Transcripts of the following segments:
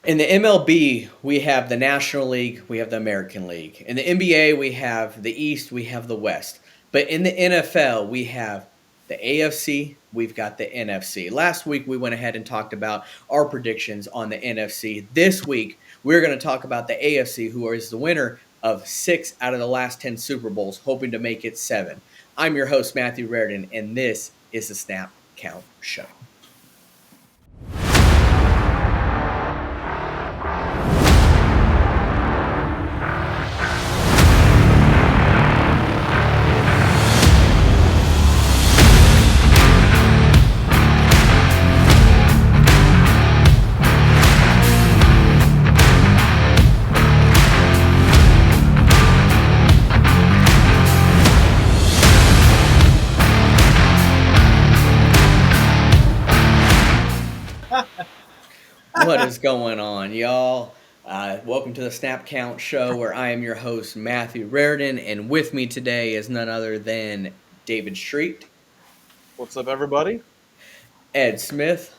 In the MLB, we have the National League, we have the American League. In the NBA, we have the East, we have the West. But in the NFL, we have the AFC, we've got the NFC. Last week, we went ahead and talked about our predictions on the NFC. This week, we're going to talk about the AFC, who is the winner of 6 out of the last 10 Super Bowls, hoping to make it 7. I'm your host, Matthew Reardon, and this is the Snap Count Show. What is going on, y'all? Welcome to the Snap Count Show, where I am your host, Matthew Reardon, and with me today is none other than David Street, What's up, everybody? Ed Smith,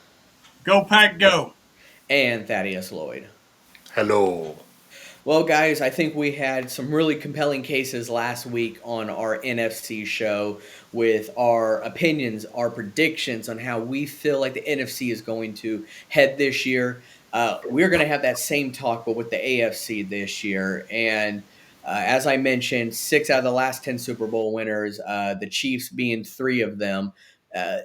Go Pack Go! and Thaddeus Lloyd. Hello. Well, guys, I think we had some really compelling cases last week on our NFC show with our opinions, our predictions on how we feel like the NFC is going to head this year. We're going to have that same talk, but with the AFC this year. And as I mentioned, 6 out of the last 10 Super Bowl winners, the Chiefs being 3 of them. A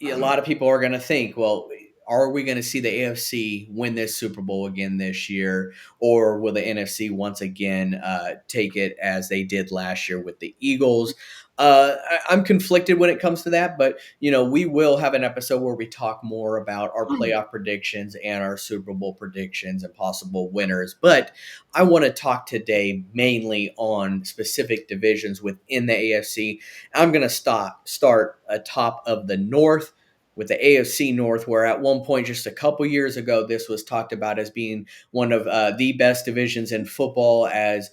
lot of people are going to think, well, are we going to see the AFC win this Super Bowl again this year, or will the NFC once again take it as they did last year with the Eagles? I'm conflicted when it comes to that, but we will have an episode where we talk more about our playoff predictions and our Super Bowl predictions and possible winners. But I want to talk today mainly on specific divisions within the AFC. I'm going to start atop of the North with the AFC North, where at one point just a couple years ago, this was talked about as being one of the best divisions in football, as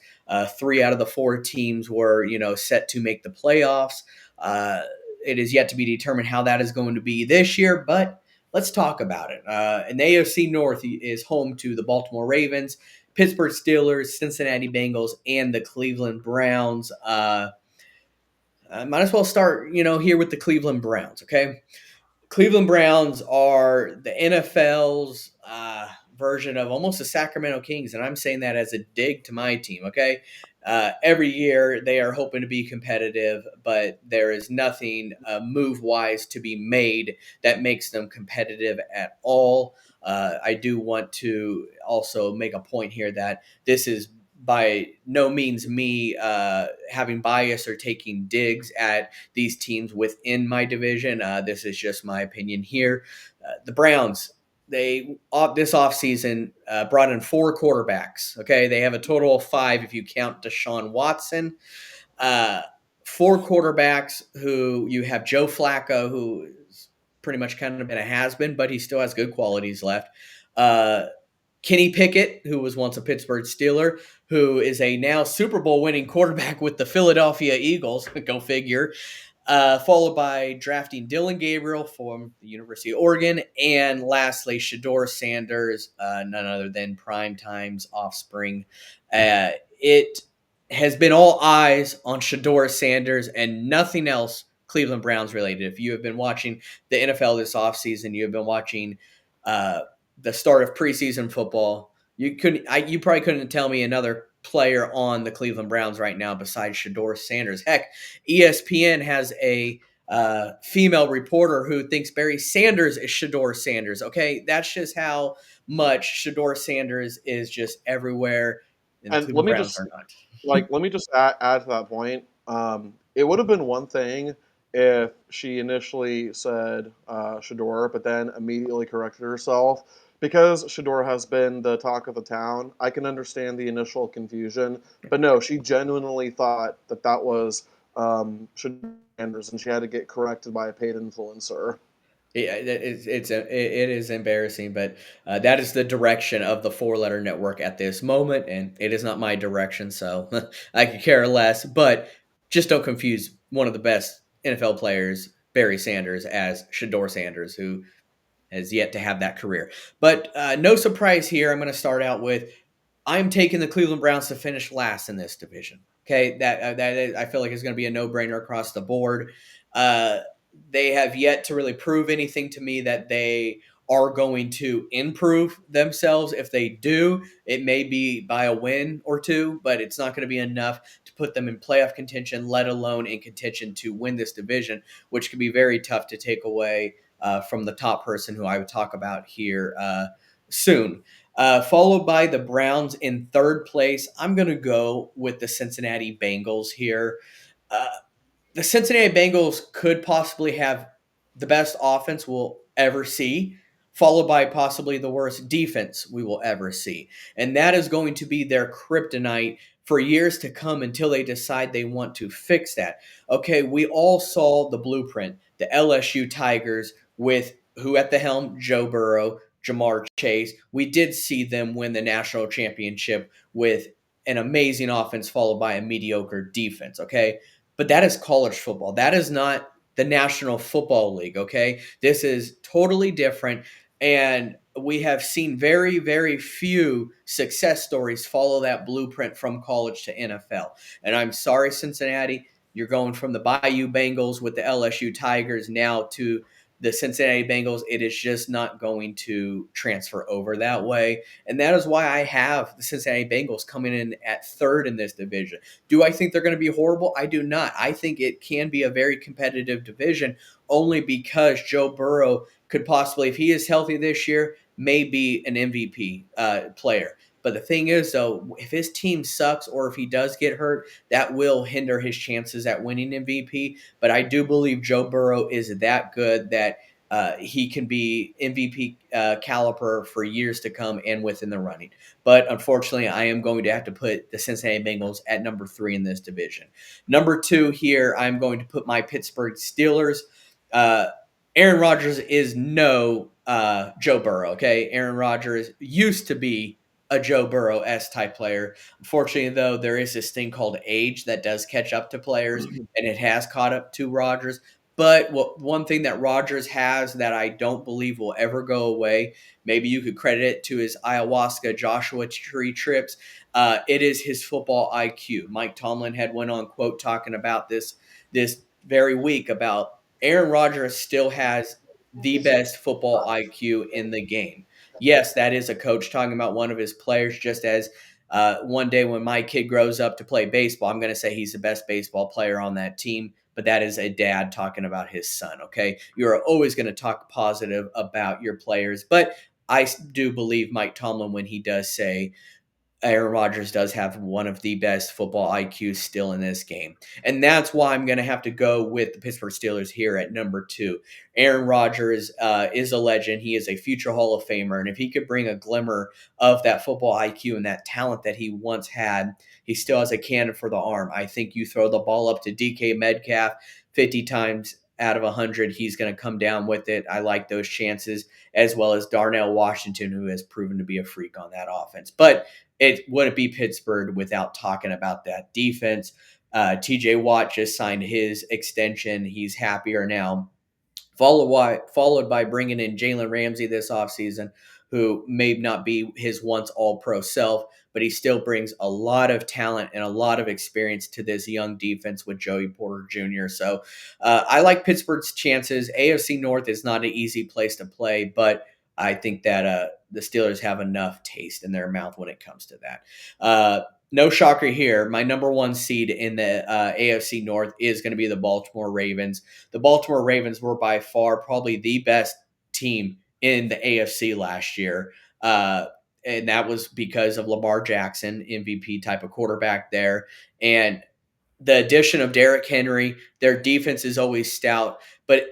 3 out of the 4 teams were, set to make the playoffs. It is yet to be determined how that is going to be this year, but let's talk about it. And the AFC North is home to the Baltimore Ravens, Pittsburgh Steelers, Cincinnati Bengals, and the Cleveland Browns. I might as well start, here with the Cleveland Browns, okay? Cleveland Browns are the NFL's version of almost the Sacramento Kings, and I'm saying that as a dig to my team, okay? Every year they are hoping to be competitive, but there is nothing move-wise to be made that makes them competitive at all. I do want to also make a point here that this is by no means me having bias or taking digs at these teams within my division. This is just my opinion here. The Browns, they this offseason brought in 4 quarterbacks. Okay, they have a total of 5 if you count Deshaun Watson. 4 quarterbacks who you have Joe Flacco, who is pretty much kind of been a has-been, but he still has good qualities left. Kenny Pickett, who was once a Pittsburgh Steeler, who is a now Super Bowl winning quarterback with the Philadelphia Eagles, go figure, followed by drafting Dylan Gabriel from the University of Oregon, and lastly, Shedeur Sanders, none other than Primetime's offspring. It has been all eyes on Shedeur Sanders and nothing else Cleveland Browns related. If you have been watching the NFL this offseason, you have been watching the start of preseason football, you probably couldn't tell me another player on the Cleveland Browns right now besides Shedeur Sanders. Heck, ESPN has a female reporter who thinks Barry Sanders is Shedeur Sanders. Okay, that's just how much Shedeur Sanders is just everywhere, and the And let Cleveland me Browns just are not. add to that point. It would have been one thing if she initially said Shador, but then immediately corrected herself. Because Shador has been the talk of the town, I can understand the initial confusion. But no, she genuinely thought that was Shador Sanders, and she had to get corrected by a paid influencer. Yeah, it is embarrassing, but that is the direction of the 4-letter network at this moment, and it is not my direction, so I could care less. But just don't confuse one of the best NFL players, Barry Sanders, as Shedeur Sanders, who has yet to have that career. But no surprise here. I'm going to start out with I'm taking the Cleveland Browns to finish last in this division. Okay, that is, I feel like is going to be a no-brainer across the board. Uh, they have yet to really prove anything to me that they are going to improve themselves. If they do, it may be by a win or two, but it's not going to be enough to put them in playoff contention, let alone in contention to win this division, which could be very tough to take away from the top person who I would talk about here soon. Followed by the Browns in third place. I'm going to go with the Cincinnati Bengals here. Uh, the Cincinnati Bengals could possibly have the best offense we'll ever see, followed by possibly the worst defense we will ever see. And that is going to be their kryptonite for years to come until they decide they want to fix that. Okay, we all saw the blueprint, the LSU Tigers with who at the helm? Joe Burrow, Jamar Chase. We did see them win the national championship with an amazing offense followed by a mediocre defense, okay? But that is college football. That is not the National Football League, okay? This is totally different. And we have seen very, very few success stories follow that blueprint from college to NFL. And I'm sorry, Cincinnati, you're going from the Bayou Bengals with the LSU Tigers now to the Cincinnati Bengals. It is just not going to transfer over that way. And that is why I have the Cincinnati Bengals coming in at third in this division. Do I think they're going to be horrible? I do not. I think it can be a very competitive division only because Joe Burrow could possibly, if he is healthy this year, may be an MVP player. But the thing is, though, if his team sucks or if he does get hurt, that will hinder his chances at winning MVP. But I do believe Joe Burrow is that good that he can be MVP caliber for years to come and within the running. But unfortunately, I am going to have to put the Cincinnati Bengals at number 3 in this division. Number 2 here, I'm going to put my Pittsburgh Steelers. Uh, Aaron Rodgers is no Joe Burrow, okay? Aaron Rodgers used to be a Joe Burrow-esque type player. Unfortunately, though, there is this thing called age that does catch up to players, and it has caught up to Rodgers. But one thing that Rodgers has that I don't believe will ever go away, maybe you could credit it to his ayahuasca Joshua Tree trips, it is his football IQ. Mike Tomlin had went on quote talking about this very week about Aaron Rodgers still has the best football IQ in the game. Yes, that is a coach talking about one of his players, just as one day when my kid grows up to play baseball, I'm going to say he's the best baseball player on that team, but that is a dad talking about his son, okay? You're always going to talk positive about your players, but I do believe Mike Tomlin when he does say Aaron Rodgers does have one of the best football IQs still in this game. And that's why I'm going to have to go with the Pittsburgh Steelers here at number 2. Aaron Rodgers is a legend. He is a future Hall of Famer. And if he could bring a glimmer of that football IQ and that talent that he once had, he still has a cannon for the arm. I think you throw the ball up to DK Metcalf 50 times out of 100, he's going to come down with it. I like those chances, as well as Darnell Washington, who has proven to be a freak on that offense. But it wouldn't be Pittsburgh without talking about that defense. TJ Watt just signed his extension. He's happier now. Followed by bringing in Jalen Ramsey this offseason, who may not be his once all-pro self, but he still brings a lot of talent and a lot of experience to this young defense with Joey Porter Jr. So I like Pittsburgh's chances. AFC North is not an easy place to play, but I think that the Steelers have enough taste in their mouth when it comes to that. No shocker here. My number 1 seed in the AFC North is going to be the Baltimore Ravens. The Baltimore Ravens were by far probably the best team in the AFC last year. And that was because of Lamar Jackson, MVP type of quarterback there. And the addition of Derrick Henry, their defense is always stout, but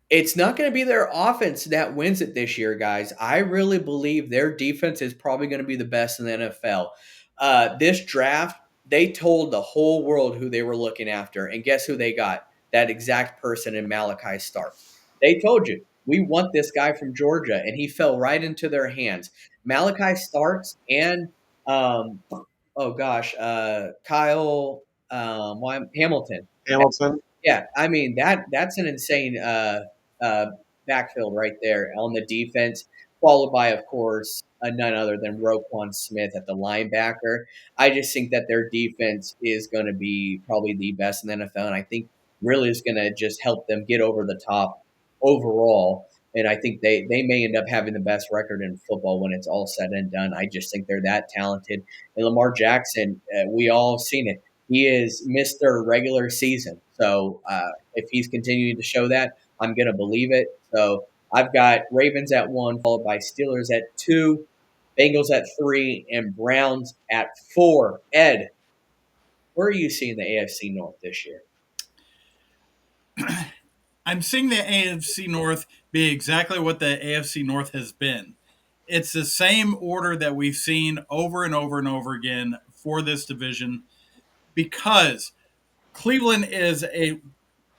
it's not going to be their offense that wins it this year, guys. I really believe their defense is probably going to be the best in the NFL. This draft, they told the whole world who they were looking after, and guess who they got? That exact person in Malachi Starks. They told you, we want this guy from Georgia, and he fell right into their hands. Malachi Starks and, Kyle Hamilton. Hamilton. Yeah, I mean that's an insane uh, backfield right there on the defense, followed by, of course, none other than Roquan Smith at the linebacker. I just think that their defense is going to be probably the best in the NFL, and I think really is going to just help them get over the top overall. And I think they may end up having the best record in football when it's all said and done. I just think they're that talented. And Lamar Jackson, we all seen it. He is Mr. Regular Season. So if he's continuing to show that, I'm going to believe it. So I've got Ravens at 1, followed by Steelers at 2, Bengals at 3, and Browns at 4. Ed, where are you seeing the AFC North this year? I'm seeing the AFC North be exactly what the AFC North has been. It's the same order that we've seen over and over and over again for this division because Cleveland is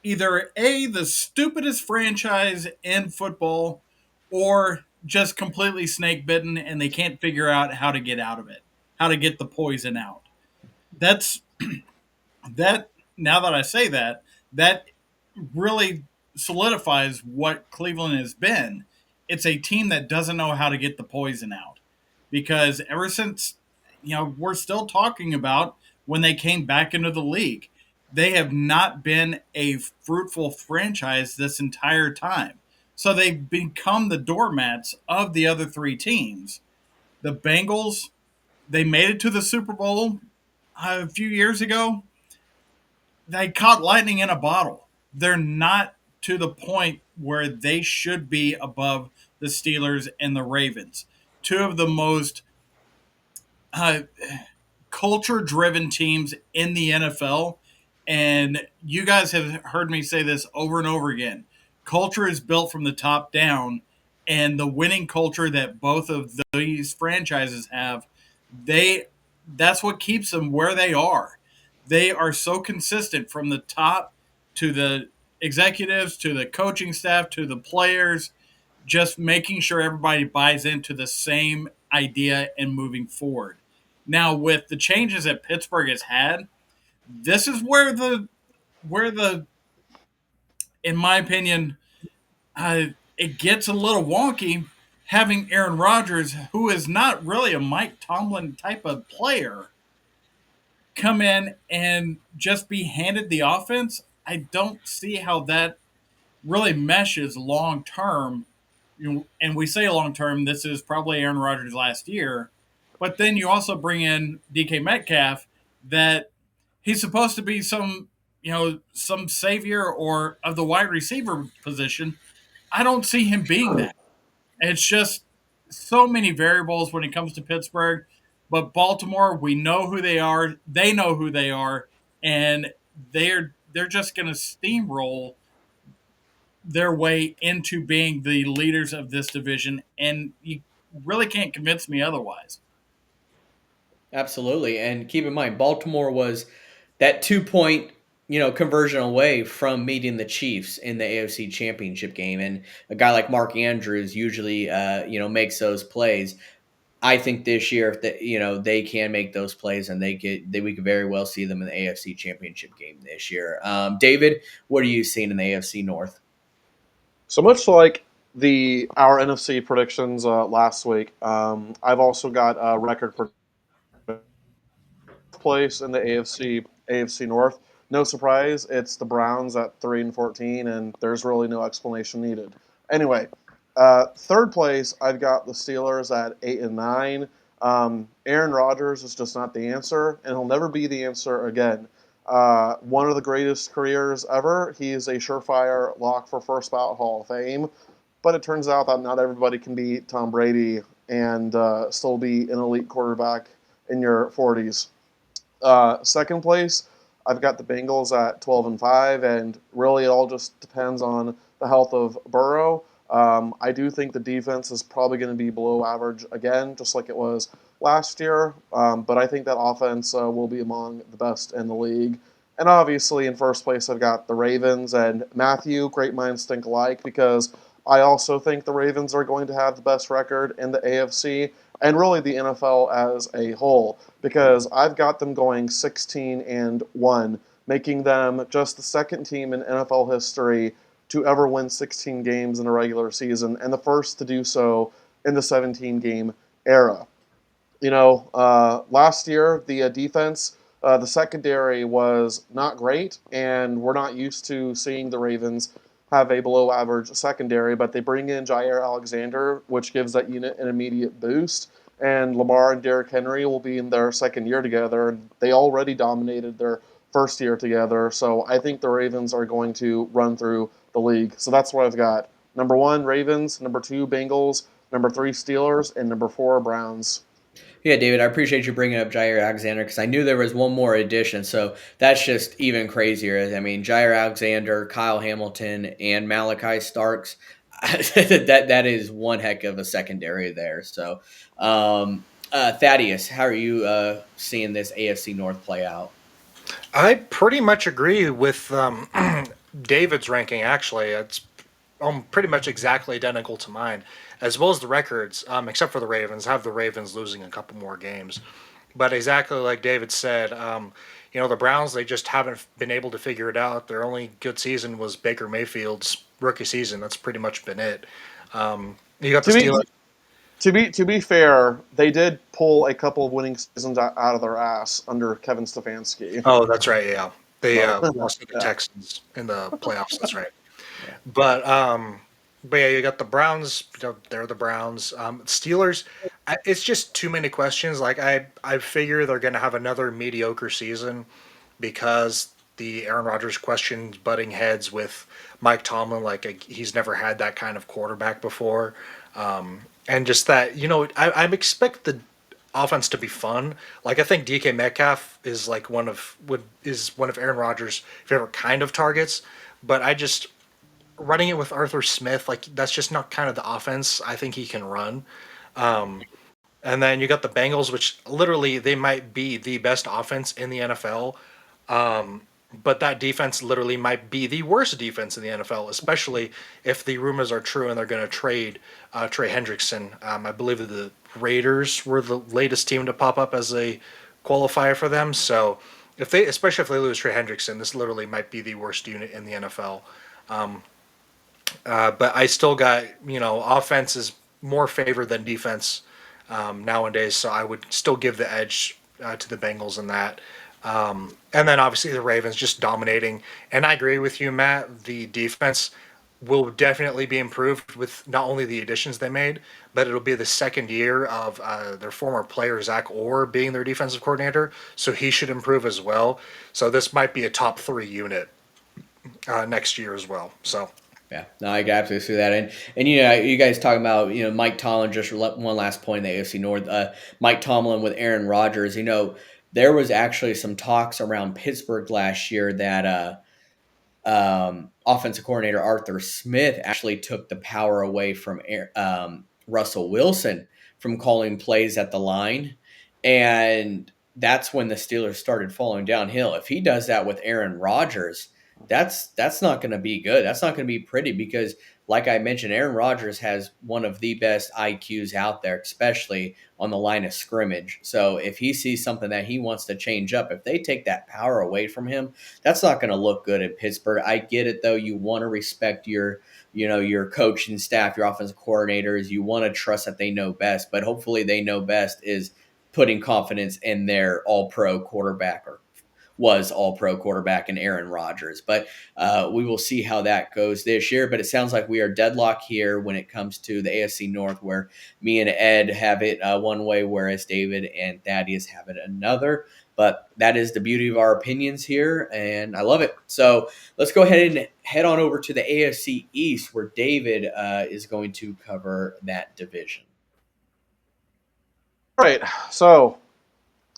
either the stupidest franchise in football or just completely snake bitten and they can't figure out how to get out of it, how to get the poison out. That's that now that I say that, that really solidifies what Cleveland has been. It's a team that doesn't know how to get the poison out. Because ever since, we're still talking about when they came back into the league, they have not been a fruitful franchise this entire time. So they've become the doormats of the other three teams. The Bengals, they made it to the Super Bowl a few years ago. They caught lightning in a bottle. They're not to the point where they should be above the Steelers and the Ravens. Two of the most uh, culture driven teams in the NFL. And you guys have heard me say this over and over again. Culture is built from the top down, and the winning culture that both of these franchises have, they that's what keeps them where they are. They are so consistent from the top to the executives to the coaching staff to the players, just making sure everybody buys into the same idea and moving forward. Now, with the changes that Pittsburgh has had, this is where the in my opinion, it gets a little wonky. Having Aaron Rodgers, who is not really a Mike Tomlin type of player, come in and just be handed the offense, I don't see how that really meshes long term. And we say long term, this is probably Aaron Rodgers' last year. But then you also bring in DK Metcalf, that he's supposed to be some savior or of the wide receiver position. I don't see him being that. It's just so many variables when it comes to Pittsburgh. But Baltimore, we know who they are. They know who they are, and they're just going to steamroll their way into being the leaders of this division, and you really can't convince me otherwise. Absolutely. And keep in mind, Baltimore was that 2 point, conversion away from meeting the Chiefs in the AFC Championship game. And a guy like Mark Andrews usually, makes those plays. I think this year, if they can make those plays, and we could very well see them in the AFC Championship game this year. David, what are you seeing in the AFC North? So much like our NFC predictions last week, I've also got a record for place in the AFC North. No surprise, it's the Browns at 3-14, and there's really no explanation needed. Anyway, third place, I've got the Steelers at 8-9. Aaron Rodgers is just not the answer, and he'll never be the answer again. One of the greatest careers ever. He is a surefire lock for first ballot Hall of Fame, but it turns out that not everybody can be Tom Brady and still be an elite quarterback in your 40s. Second place, I've got the Bengals at 12-5, and really it all just depends on the health of Burrow. I do think the defense is probably going to be below average again, just like it was last year. But I think that offense will be among the best in the league. And obviously, in first place, I've got the Ravens and Matthew. Great minds think alike, because I also think the Ravens are going to have the best record in the AFC and really the NFL as a whole, because I've got them going 16-1, making them just the second team in NFL history to ever win 16 games in a regular season, and the first to do so in the 17-game era. Last year, the defense, the secondary was not great, and we're not used to seeing the Ravens have a below-average secondary, but they bring in Jair Alexander, which gives that unit an immediate boost, and Lamar and Derrick Henry will be in their second year together, and they already dominated their first year together, so I think the Ravens are going to run through the league. So that's what I've got. Number 1, Ravens. Number 2, Bengals. Number 3, Steelers. And number 4, Browns. Yeah, David, I appreciate you bringing up Jair Alexander because I knew there was one more addition. So that's just even crazier. I mean, Jair Alexander, Kyle Hamilton, and Malachi Starks. that is one heck of a secondary there. So, Thaddeus, how are you seeing this AFC North play out? I pretty much agree with David's ranking, actually. It's pretty much exactly identical to mine, as well as the records, except for the Ravens. I have the Ravens losing a couple more games. But exactly like David said, the Browns, they just haven't been able to figure it out. Their only good season was Baker Mayfield's rookie season. That's pretty much been it. You got the Steelers. To be fair, they did pull a couple of winning seasons out of their ass under Kevin Stefanski. Oh, that's right, yeah. They lost to the Texans in the playoffs, that's right. Yeah. But yeah, you got the Browns. They're the Browns. Steelers. It's just too many questions. Like I figure they're going to have another mediocre season because the Aaron Rodgers questions butting heads with Mike Tomlin. Like he's never had that kind of quarterback before, and just that I expect the offense to be fun. Like I think DK Metcalf is like one of Aaron Rodgers' favorite kind of targets, but I just running it with Arthur Smith, like that's just not kind of the offense I think he can run. And then you got the Bengals, which literally they might be the best offense in the NFL. But that defense literally might be the worst defense in the NFL, especially if the rumors are true and they're going to trade Trey Hendrickson. I believe that the Raiders were the latest team to pop up as a qualifier for them. So especially if they lose Trey Hendrickson, this literally might be the worst unit in the NFL. But I still got, offense is more favored than defense nowadays, so I would still give the edge to the Bengals in that. And then obviously the Ravens just dominating. And I agree with you, Matt. The defense will definitely be improved with not only the additions they made, but it'll be the second year of their former player, Zach Orr, being their defensive coordinator. So he should improve as well. So this might be a top 3 unit next year as well. So. Yeah, no, I can absolutely see that. And you guys talking about Mike Tomlin. Just one last point in the AFC North. Mike Tomlin with Aaron Rodgers. There was actually some talks around Pittsburgh last year that offensive coordinator Arthur Smith actually took the power away from Russell Wilson from calling plays at the line, and that's when the Steelers started falling downhill. If he does that with Aaron Rodgers, that's not going to be good. That's not going to be pretty because, like I mentioned, Aaron Rodgers has one of the best IQs out there, especially on the line of scrimmage. So if he sees something that he wants to change up, if they take that power away from him, that's not going to look good in Pittsburgh. I get it, though. You want to respect your coaching staff, your offensive coordinators. You want to trust that they know best, but hopefully they know best is putting confidence in their all-pro quarterback or was all-pro quarterback in Aaron Rodgers. But we will see how that goes this year. But it sounds like we are deadlocked here when it comes to the AFC North, where me and Ed have it one way, whereas David and Thaddeus have it another. But that is the beauty of our opinions here, and I love it. So let's go ahead and head on over to the AFC East, where David is going to cover that division. All right, so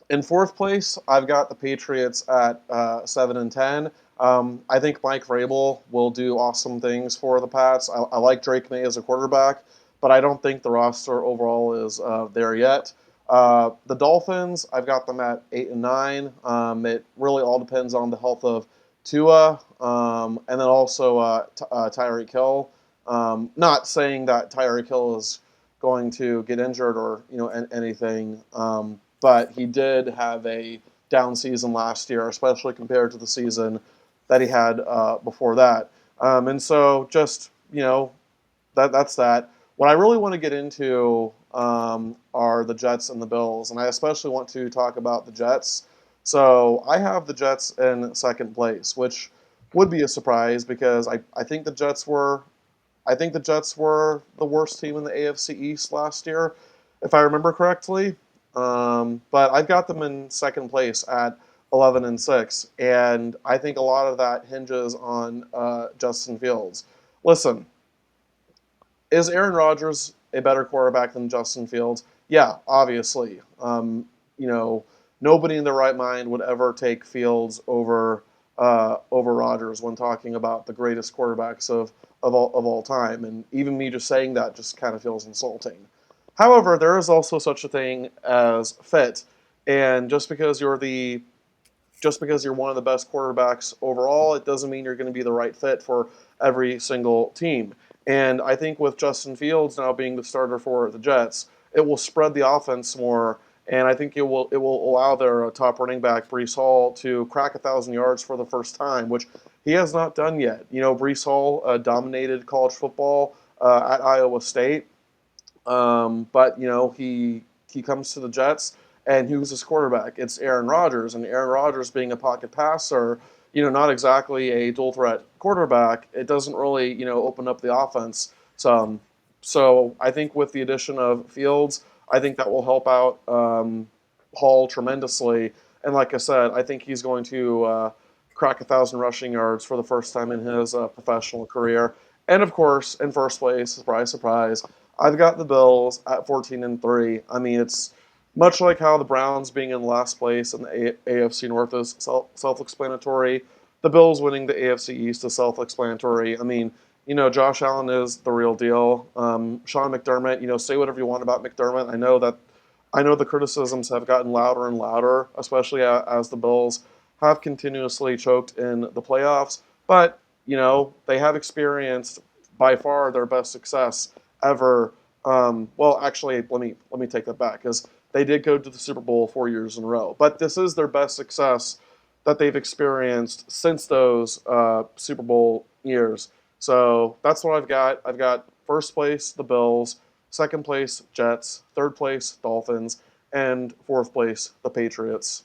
in fourth place, I've got the Patriots at 7-10. I think Mike Vrabel will do awesome things for the Pats. I like Drake May as a quarterback, but I don't think the roster overall is there yet. The Dolphins, I've got them at 8-9. It really all depends on the health of Tua, and then also Tyreek Hill. Not saying that Tyreek Hill is going to get injured or anything. But he did have a down season last year, especially compared to the season that he had before that. And so just that's that. What I really want to get into are the Jets and the Bills, and I especially want to talk about the Jets. So I have the Jets in second place, which would be a surprise because I think the Jets were the worst team in the AFC East last year, if I remember correctly. But I've got them in second place at 11-6, and I think a lot of that hinges on Justin Fields. Listen, is Aaron Rodgers a better quarterback than Justin Fields? Yeah, obviously. You know, nobody in their right mind would ever take Fields over Rodgers when talking about the greatest quarterbacks of all time. And even me just saying that just kind of feels insulting. However, there is also such a thing as fit, and just because you're one of the best quarterbacks overall, it doesn't mean you're going to be the right fit for every single team. And I think with Justin Fields now being the starter for the Jets, it will spread the offense more, and I think it will allow their top running back Brees Hall to crack 1,000 yards for the first time, which he has not done yet. Brees Hall dominated college football at Iowa State, but he comes to the Jets, and who's his quarterback? It's Aaron Rodgers, and Aaron Rodgers being a pocket passer, not exactly a dual threat quarterback. It doesn't really open up the offense some. So I think with the addition of Fields, I think that will help out Hall tremendously. And like I said, I think he's going to crack 1,000 rushing yards for the first time in his professional career. And of course, in first place, surprise, surprise, I've got the Bills at 14-3. I mean, it's much like how the Browns being in last place in the AFC North is self-explanatory. The Bills winning the AFC East is self-explanatory. I mean, Josh Allen is the real deal. Sean McDermott, say whatever you want about McDermott. I know the criticisms have gotten louder and louder, especially as the Bills have continuously choked in the playoffs. But they have experienced by far their best success ever. Well, actually, let me take that back because they did go to the Super Bowl 4 years in a row. But this is their best success that they've experienced since those Super Bowl years. So that's what I've got. I've got first place the Bills, second place Jets, third place Dolphins, and fourth place the Patriots.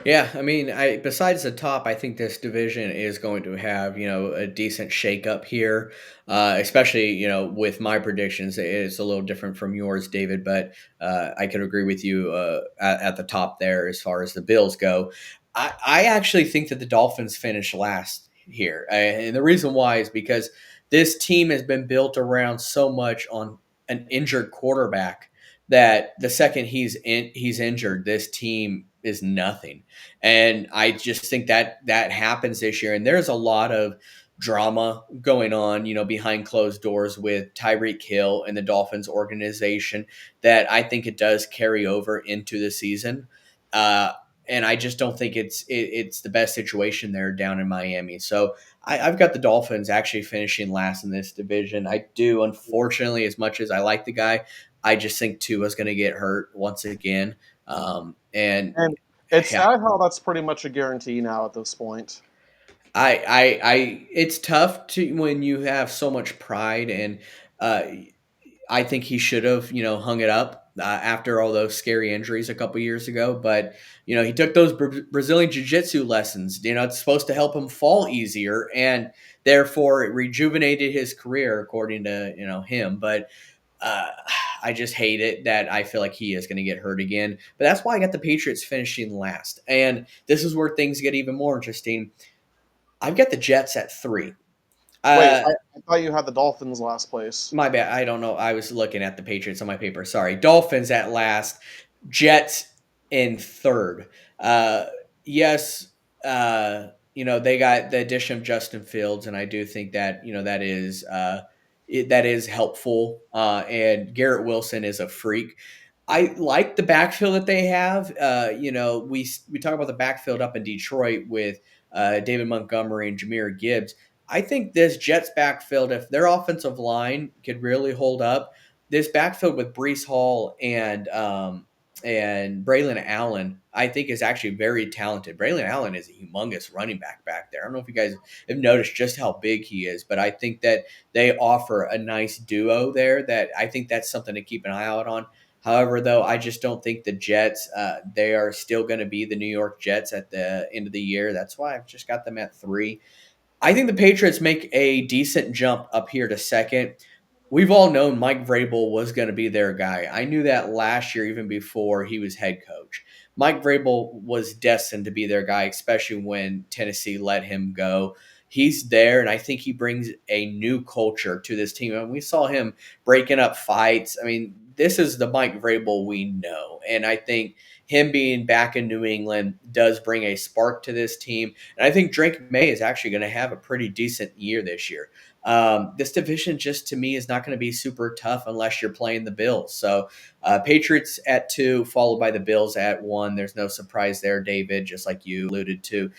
Yeah, I mean, besides the top, I think this division is going to have a decent shakeup here, especially with my predictions. It's a little different from yours, David, but I could agree with you at the top there as far as the Bills go. I actually think that the Dolphins finish last here, and the reason why is because this team has been built around so much on an injured quarterback that the second he's injured, this team is nothing. And I just think that that happens this year. And there's a lot of drama going on, behind closed doors with Tyreek Hill and the Dolphins organization that I think it does carry over into the season. Uh, and I just don't think it's the best situation there down in Miami. So I've got the Dolphins actually finishing last in this division. I do, unfortunately, as much as I like the guy, I just think Tua's going to get hurt once again. And And it's yeah, sad how that's pretty much a guarantee now at this point. it's tough to when you have so much pride, and uh, I think he should have, hung it up after all those scary injuries a couple years ago. But he took those Brazilian jiu-jitsu lessons. It's supposed to help him fall easier, and therefore it rejuvenated his career, according to him. But uh, I just hate it that I feel like he is going to get hurt again. But that's why I got the Patriots finishing last, and this is where things get even more interesting. I've got the Jets at 3. Wait, Uh, I thought you had the Dolphins last place. my bad. I don't know. I was looking at the Patriots on my paper. Sorry. Dolphins at last. Jets in third. Uh, yes. They got the addition of Justin Fields, and I do think that that is helpful. And Garrett Wilson is a freak. I like the backfield that they have. We talk about the backfield up in Detroit with David Montgomery and Jameer Gibbs. I think this Jets backfield, if their offensive line could really hold up, this backfield with Brees Hall and And Braylon Allen, I think, is actually very talented. Braylon Allen is a humongous running back there. I don't know if you guys have noticed just how big he is, but I think that they offer a nice duo there that I think that's something to keep an eye out on. However, though, I just don't think the Jets, they are still going to be the New York Jets at the end of the year. That's why I've just got them at 3. I think the Patriots make a decent jump up here to second. We've all known Mike Vrabel was going to be their guy. I knew that last year, even before he was head coach. Mike Vrabel was destined to be their guy, especially when Tennessee let him go. He's there, and I think he brings a new culture to this team. And we saw him breaking up fights. I mean, this is the Mike Vrabel we know. And I think him being back in New England does bring a spark to this team. And I think Drake May is actually going to have a pretty decent year this year. This division just to me is not going to be super tough unless you're playing the Bills. So Patriots at 2, followed by the Bills at 1. There's no surprise there, David, just like you alluded to.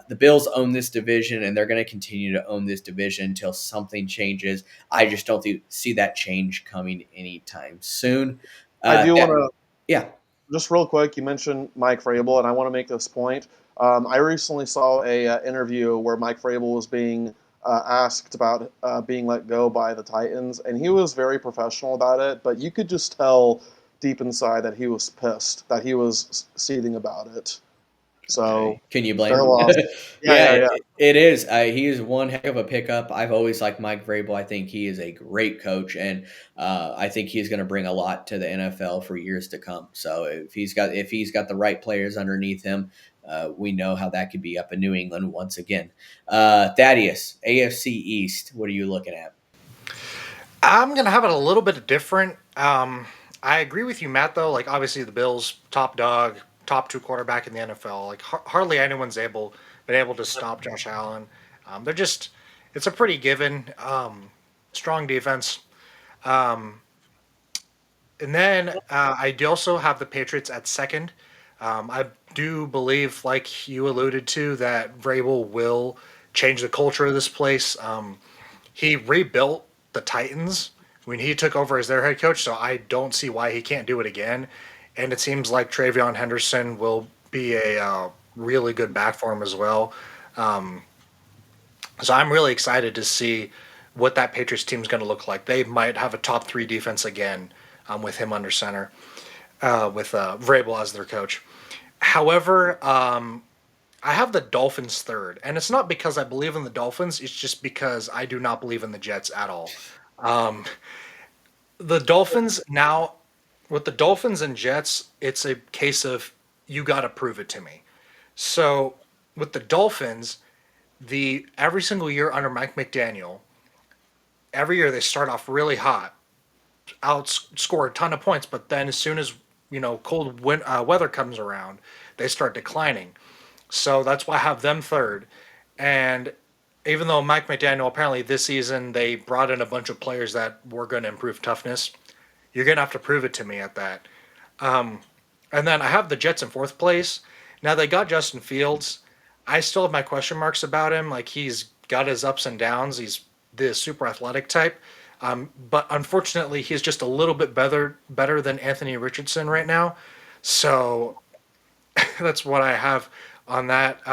The Bills own this division, and they're going to continue to own this division until something changes. I just don't see that change coming anytime soon. I do want to, yeah. just real quick, you mentioned Mike Vrabel, and I want to make this point. I recently saw a interview where Mike Vrabel was being asked about being let go by the Titans, and he was very professional about it, but you could just tell deep inside that he was pissed, that he was seething about it. So okay. Can you blame their him? loss. Yeah. It is. He is one heck of a pickup. I've always liked Mike Vrabel. I think he is a great coach, and I think he's going to bring a lot to the NFL for years to come. So if he's got the right players underneath him, we know how that could be up in New England once again. Thaddeus, AFC East. What are you looking at? I'm going to have it a little bit different. I agree with you, Matt, though. Like, obviously, the Bills, top dog, top 2 quarterback in the NFL. Like, hardly anyone's been able to stop Josh Allen. They're just, it's a pretty given. Strong defense. Um, and then I do also have the Patriots at second. I do believe, like you alluded to, that Vrabel will change the culture of this place. He rebuilt the Titans when he took over as their head coach, so I don't see why he can't do it again. And it seems like Travion Henderson will be a really good back for him as well. So I'm really excited to see what that Patriots team is going to look like. They might have a top 3 defense again with him under center, with Vrabel as their coach. However, I have the Dolphins third, and it's not because I believe in the Dolphins. It's just because I do not believe in the Jets at all. The Dolphins now, with the Dolphins and Jets, it's a case of you got to prove it to me. So with the Dolphins, every single year under Mike McDaniel, every year they start off really hot, outscore a ton of points, but then as soon as cold weather comes around, they start declining. So that's why I have them third. And even though Mike McDaniel, apparently this season, they brought in a bunch of players that were going to improve toughness, you're going to have to prove it to me at that. And then I have the Jets in fourth place. Now they got Justin Fields. I still have my question marks about him. Like, he's got his ups and downs. He's the super athletic type. But unfortunately, he's just a little bit better than Anthony Richardson right now. So that's what I have on that.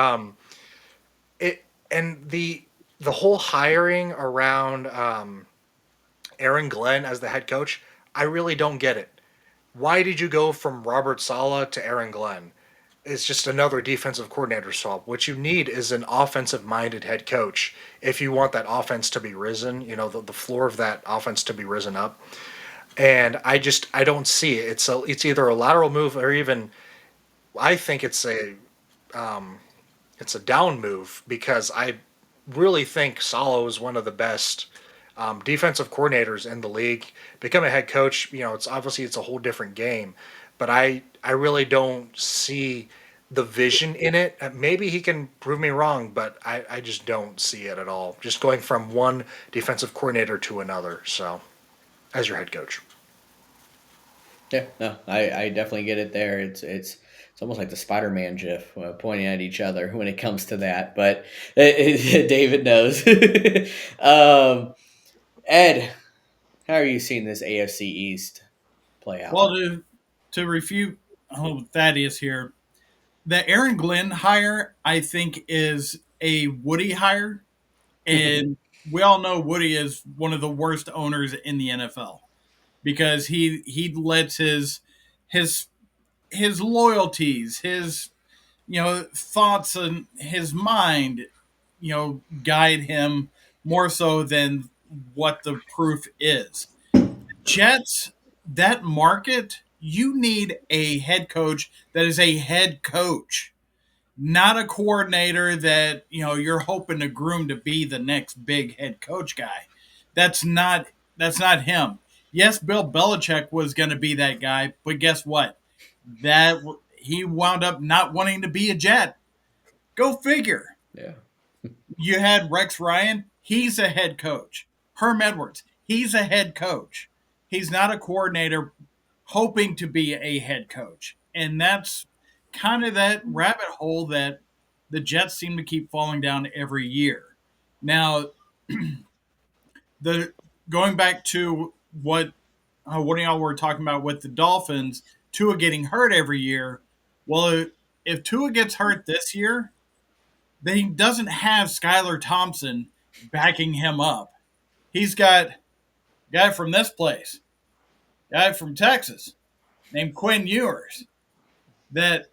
The whole hiring around Aaron Glenn as the head coach, I really don't get it. Why did you go from Robert Saleh to Aaron Glenn? It's just another defensive coordinator swap. What you need is an offensive-minded head coach if you want that offense to be risen, the floor of that offense to be risen up. And I don't see it. It's either a lateral move or even I think it's a down move, because I really think Saleh is one of the best defensive coordinators in the league. Become a head coach, it's a whole different game, but I really don't see the vision in it. Maybe he can prove me wrong, but I just don't see it at all. Just going from one defensive coordinator to another. So, as your head coach. Yeah, no, I definitely get it there. It's almost like the Spider-Man gif, pointing at each other when it comes to that. But David knows. Ed, how are you seeing this AFC East play out? Well, to refute Thaddeus here, the Aaron Glenn hire, I think, is a Woody hire. And we all know Woody is one of the worst owners in the NFL because he lets his his loyalties, his thoughts and his mind, guide him more so than what the proof is. Jets, that market, you need a head coach that is a head coach, not a coordinator that you're hoping to groom to be the next big head coach guy. That's not him. Yes, Bill Belichick was going to be that guy, but guess what? That he wound up not wanting to be a Jet. Go figure. Yeah. You had Rex Ryan. He's a head coach. Herm Edwards. He's a head coach. He's not a coordinator hoping to be a head coach. And that's kind of that rabbit hole that the Jets seem to keep falling down every year. Now, the going back to what one of y'all were talking about with the Dolphins, Tua getting hurt every year. Well, if Tua gets hurt this year, then he doesn't have Skylar Thompson backing him up. He's got a guy from this place, guy from Texas named Quinn Ewers, that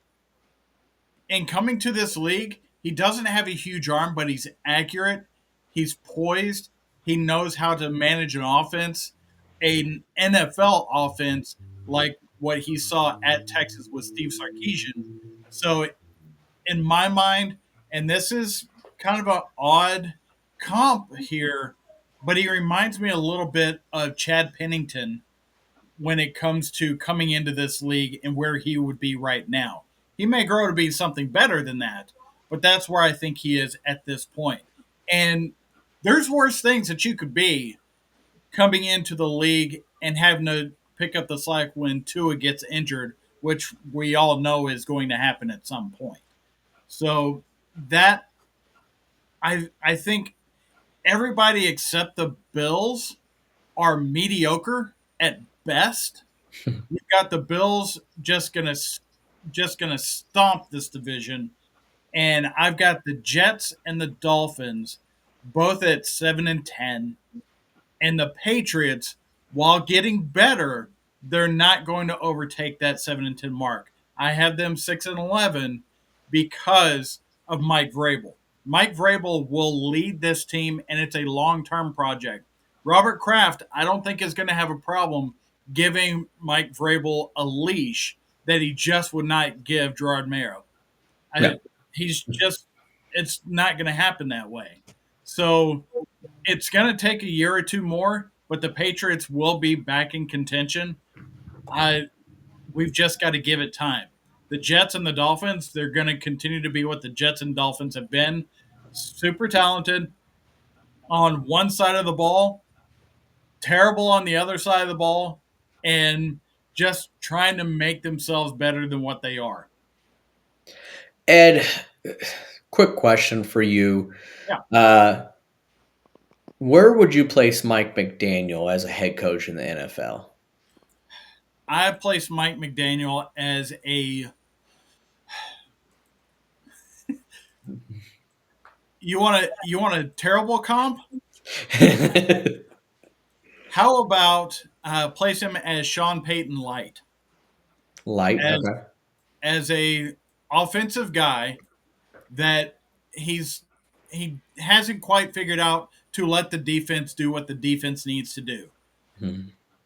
in coming to this league, he doesn't have a huge arm, but he's accurate. He's poised. He knows how to manage an offense, an NFL offense like what he saw at Texas with Steve Sarkisian. So, in my mind, and this is kind of an odd comp here, but he reminds me a little bit of Chad Pennington when it comes to coming into this league and where he would be right now. He may grow to be something better than that, but that's where I think he is at this point. And there's worse things that you could be coming into the league and having to pick up the slack when Tua gets injured, which we all know is going to happen at some point. So that I think everybody except the Bills are mediocre at best. You've got the Bills just gonna stomp this division, and I've got the Jets and the Dolphins both at 7-10, and the Patriots, while getting better, they're not going to overtake that 7-10 mark. I have them 6-11 because of Mike Vrabel. Mike Vrabel will lead this team, and it's a long-term project. Robert Kraft, I don't think is going to have a problem giving Mike Vrabel a leash that he just would not give Gerard Mayo. Yeah. He's just, it's not going to happen that way. So it's going to take a year or two more, but the Patriots will be back in contention. We've just got to give it time. The Jets and the Dolphins, they're going to continue to be what the Jets and Dolphins have been. Super talented on one side of the ball, terrible on the other side of the ball, and just trying to make themselves better than what they are. Ed, quick question for you. Yeah. Where would you place Mike McDaniel as a head coach in the NFL? I place Mike McDaniel as a you want a terrible comp? How about place him as Sean Payton light? Light, as, okay. As a offensive guy that he hasn't quite figured out to let the defense do what the defense needs to do.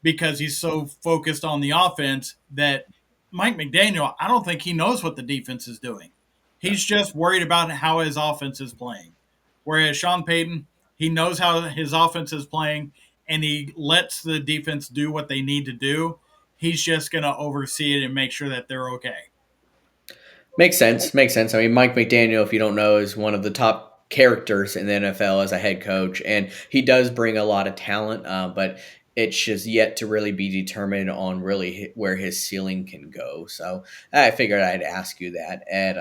Because he's so focused on the offense that Mike McDaniel, I don't think he knows what the defense is doing. He's just worried about how his offense is playing. Whereas Sean Payton, he knows how his offense is playing, and he lets the defense do what they need to do. He's just going to oversee it and make sure that they're okay. Makes sense. Makes sense. I mean, Mike McDaniel, if you don't know, is one of the top characters in the NFL as a head coach, and he does bring a lot of talent, but it's just yet to really be determined on really where his ceiling can go. So I figured I'd ask you that, Ed.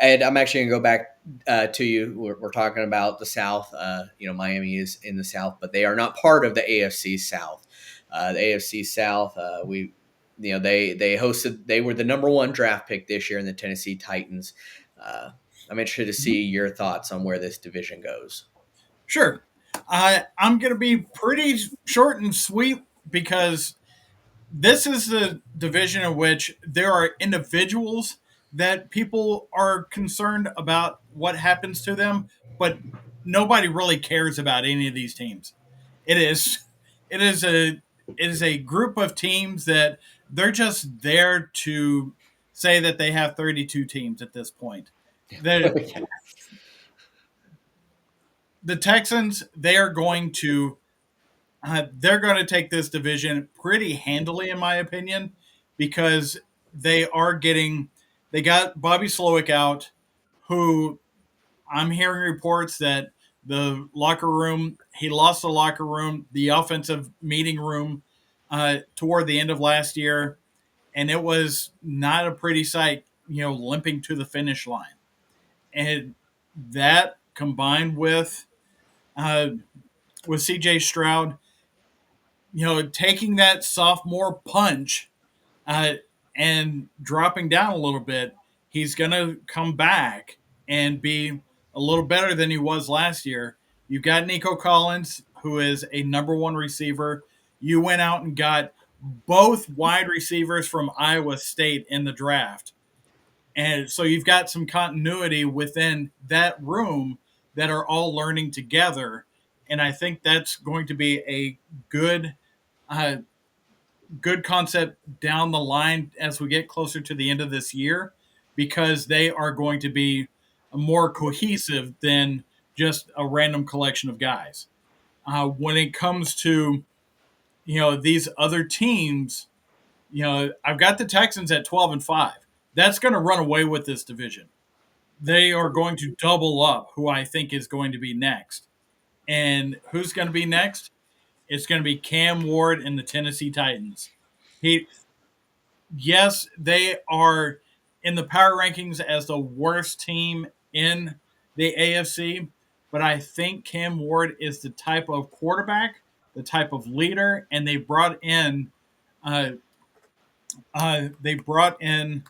Ed, I'm actually going to go back to you. We're talking about the South. Miami is in the South, but they are not part of the AFC South. The AFC South, we They were the number one draft pick this year in the Tennessee Titans. I'm interested to see your thoughts on where this division goes. Sure. I'm going to be pretty short and sweet because this is the division in which there are individuals that people are concerned about what happens to them, but nobody really cares about any of these teams. It is it is a it is a group of teams that they're just there to say that they have 32 teams at this point. The the Texans, they're going to take this division pretty handily, in my opinion, because they got Bobby Slowick out, who I'm hearing reports that he lost the locker room, the offensive meeting room, toward the end of last year, and it was not a pretty sight, limping to the finish line. And that combined uh, with CJ Stroud, taking that sophomore punch uh, and dropping down a little bit, he's going to come back and be a little better than he was last year. You've got Nico Collins, who is a number one receiver. You went out and got both wide receivers from Iowa State in the draft. And so you've got some continuity within that room that are all learning together. And I think that's going to be a uh, good concept down the line as we get closer to the end of this year, because they are going to be more cohesive than just a random collection of guys. When it comes to these other teams, I've got the Texans at 12-5. That's going to run away with this division. They are going to double up who I think is going to be next. And who's going to be next? It's going to be Cam Ward and the Tennessee Titans. He Yes, they are in the power rankings as the worst team in the AFC, but I think Cam Ward is the type of quarterback, the type of leader, and uh, they brought in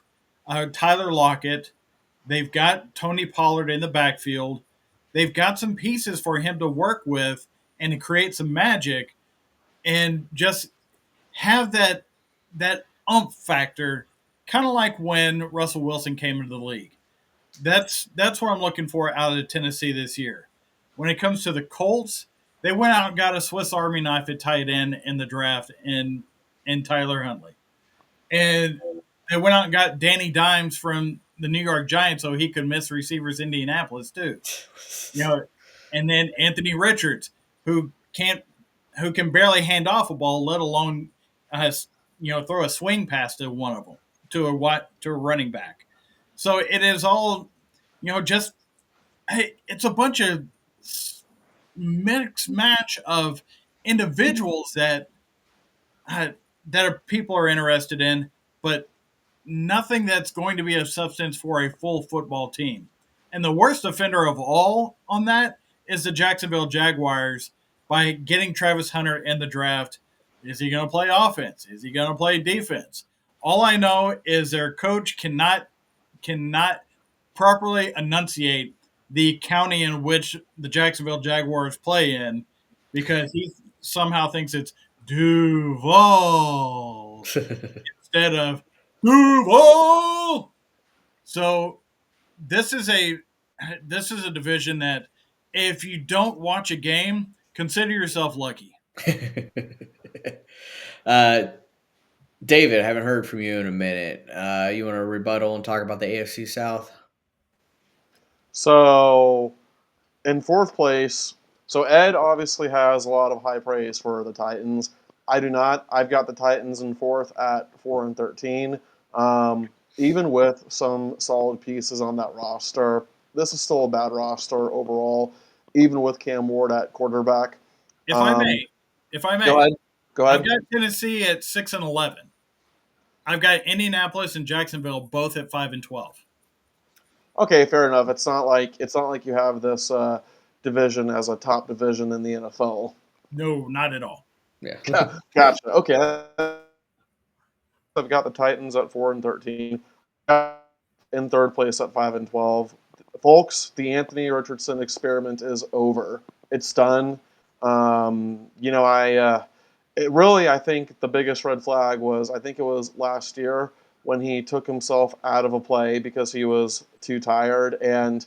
Tyler Lockett. They've got Tony Pollard in the backfield. They've got some pieces for him to work with and to create some magic, and just have that factor, kind of like when Russell Wilson came into the league. That's what I'm looking for out of Tennessee this year. When it comes to the Colts, they went out and got a Swiss Army knife at tight end in the draft in Tyler Huntley, and they went out and got Danny Dimes from the New York Giants so he could miss receivers Indianapolis too. You know, and then Anthony Richards, who can barely hand off a ball, let alone throw a swing pass to one of them, to a running back. So it is all just it's a bunch of mixed match of individuals uh, people are interested in, but nothing that's going to be of substance for a full football team. And the worst offender of all on that is the Jacksonville Jaguars by getting Travis Hunter in the draft. Is he going to play offense? Is he going to play defense? All I know is their coach cannot properly enunciate the county in which the Jacksonville Jaguars play in, because he somehow thinks it's Duval instead of Duval. So this is a division that, if you don't watch a game, consider yourself lucky. David, I haven't heard from you in a minute. You want to rebuttal and talk about the AFC South? So, in fourth place, so Ed obviously has a lot of high praise for the Titans. I do not. I've got the Titans in fourth at 4-13. Even with some solid pieces on that roster, this is still a bad roster overall, even with Cam Ward at quarterback. If I may, Go ahead. I've got Tennessee at 6-11. I've got Indianapolis and Jacksonville both at 5-12. Okay, fair enough. It's not like you have this division as a top division in the NFL. No, not at all. Yeah. Gotcha. Okay. I've got the Titans at 4-13, in third place at 5-12. Folks, the Anthony Richardson experiment is over. It's done. I think the biggest red flag was, I think it was last year when he took himself out of a play because he was too tired. And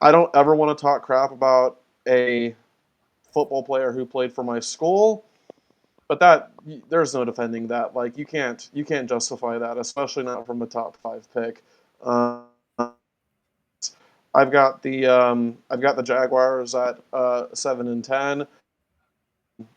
I don't ever want to talk crap about a football player who played for my school, but that there's no defending that. Like you can't justify that, especially not from a top 5 pick. Uh, I've got the Jaguars at 7-10.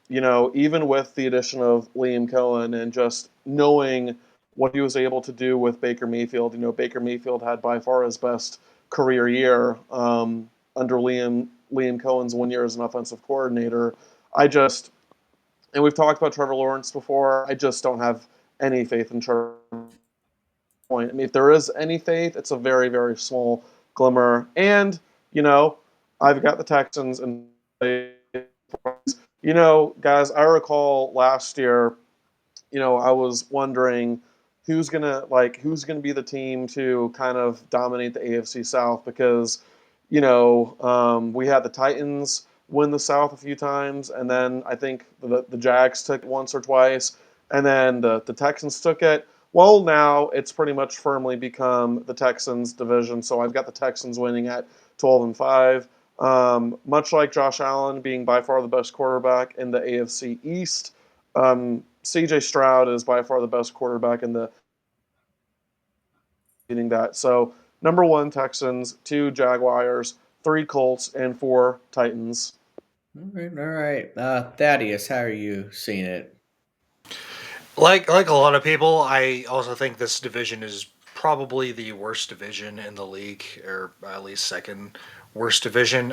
Even with the addition of Liam Cohen and just knowing what he was able to do with Baker Mayfield, Baker Mayfield had by far his best career year under Liam Cohen's 1 year as an offensive coordinator. And we've talked about Trevor Lawrence before. I just don't have any faith in Trevor. I mean, if there is any faith, it's a very, very small glimmer. And I've got the Texans and guys, I recall last year, I was wondering who's gonna be the team to kind of dominate the AFC South because, we had the Titans win the South a few times, and then I think the Jags took it once or twice, and then the Texans took it. Well, now it's pretty much firmly become the Texans' division, so I've got the Texans winning at 12-5. Much like Josh Allen being by far the best quarterback in the AFC East, CJ Stroud is by far the best quarterback in the leading that. So number 1 Texans, 2 Jaguars, 3 Colts, and 4 Titans. All right. Thaddeus, how are you seeing it? Like a lot of people, I also think this division is probably the worst division in the league, or at least second worst division.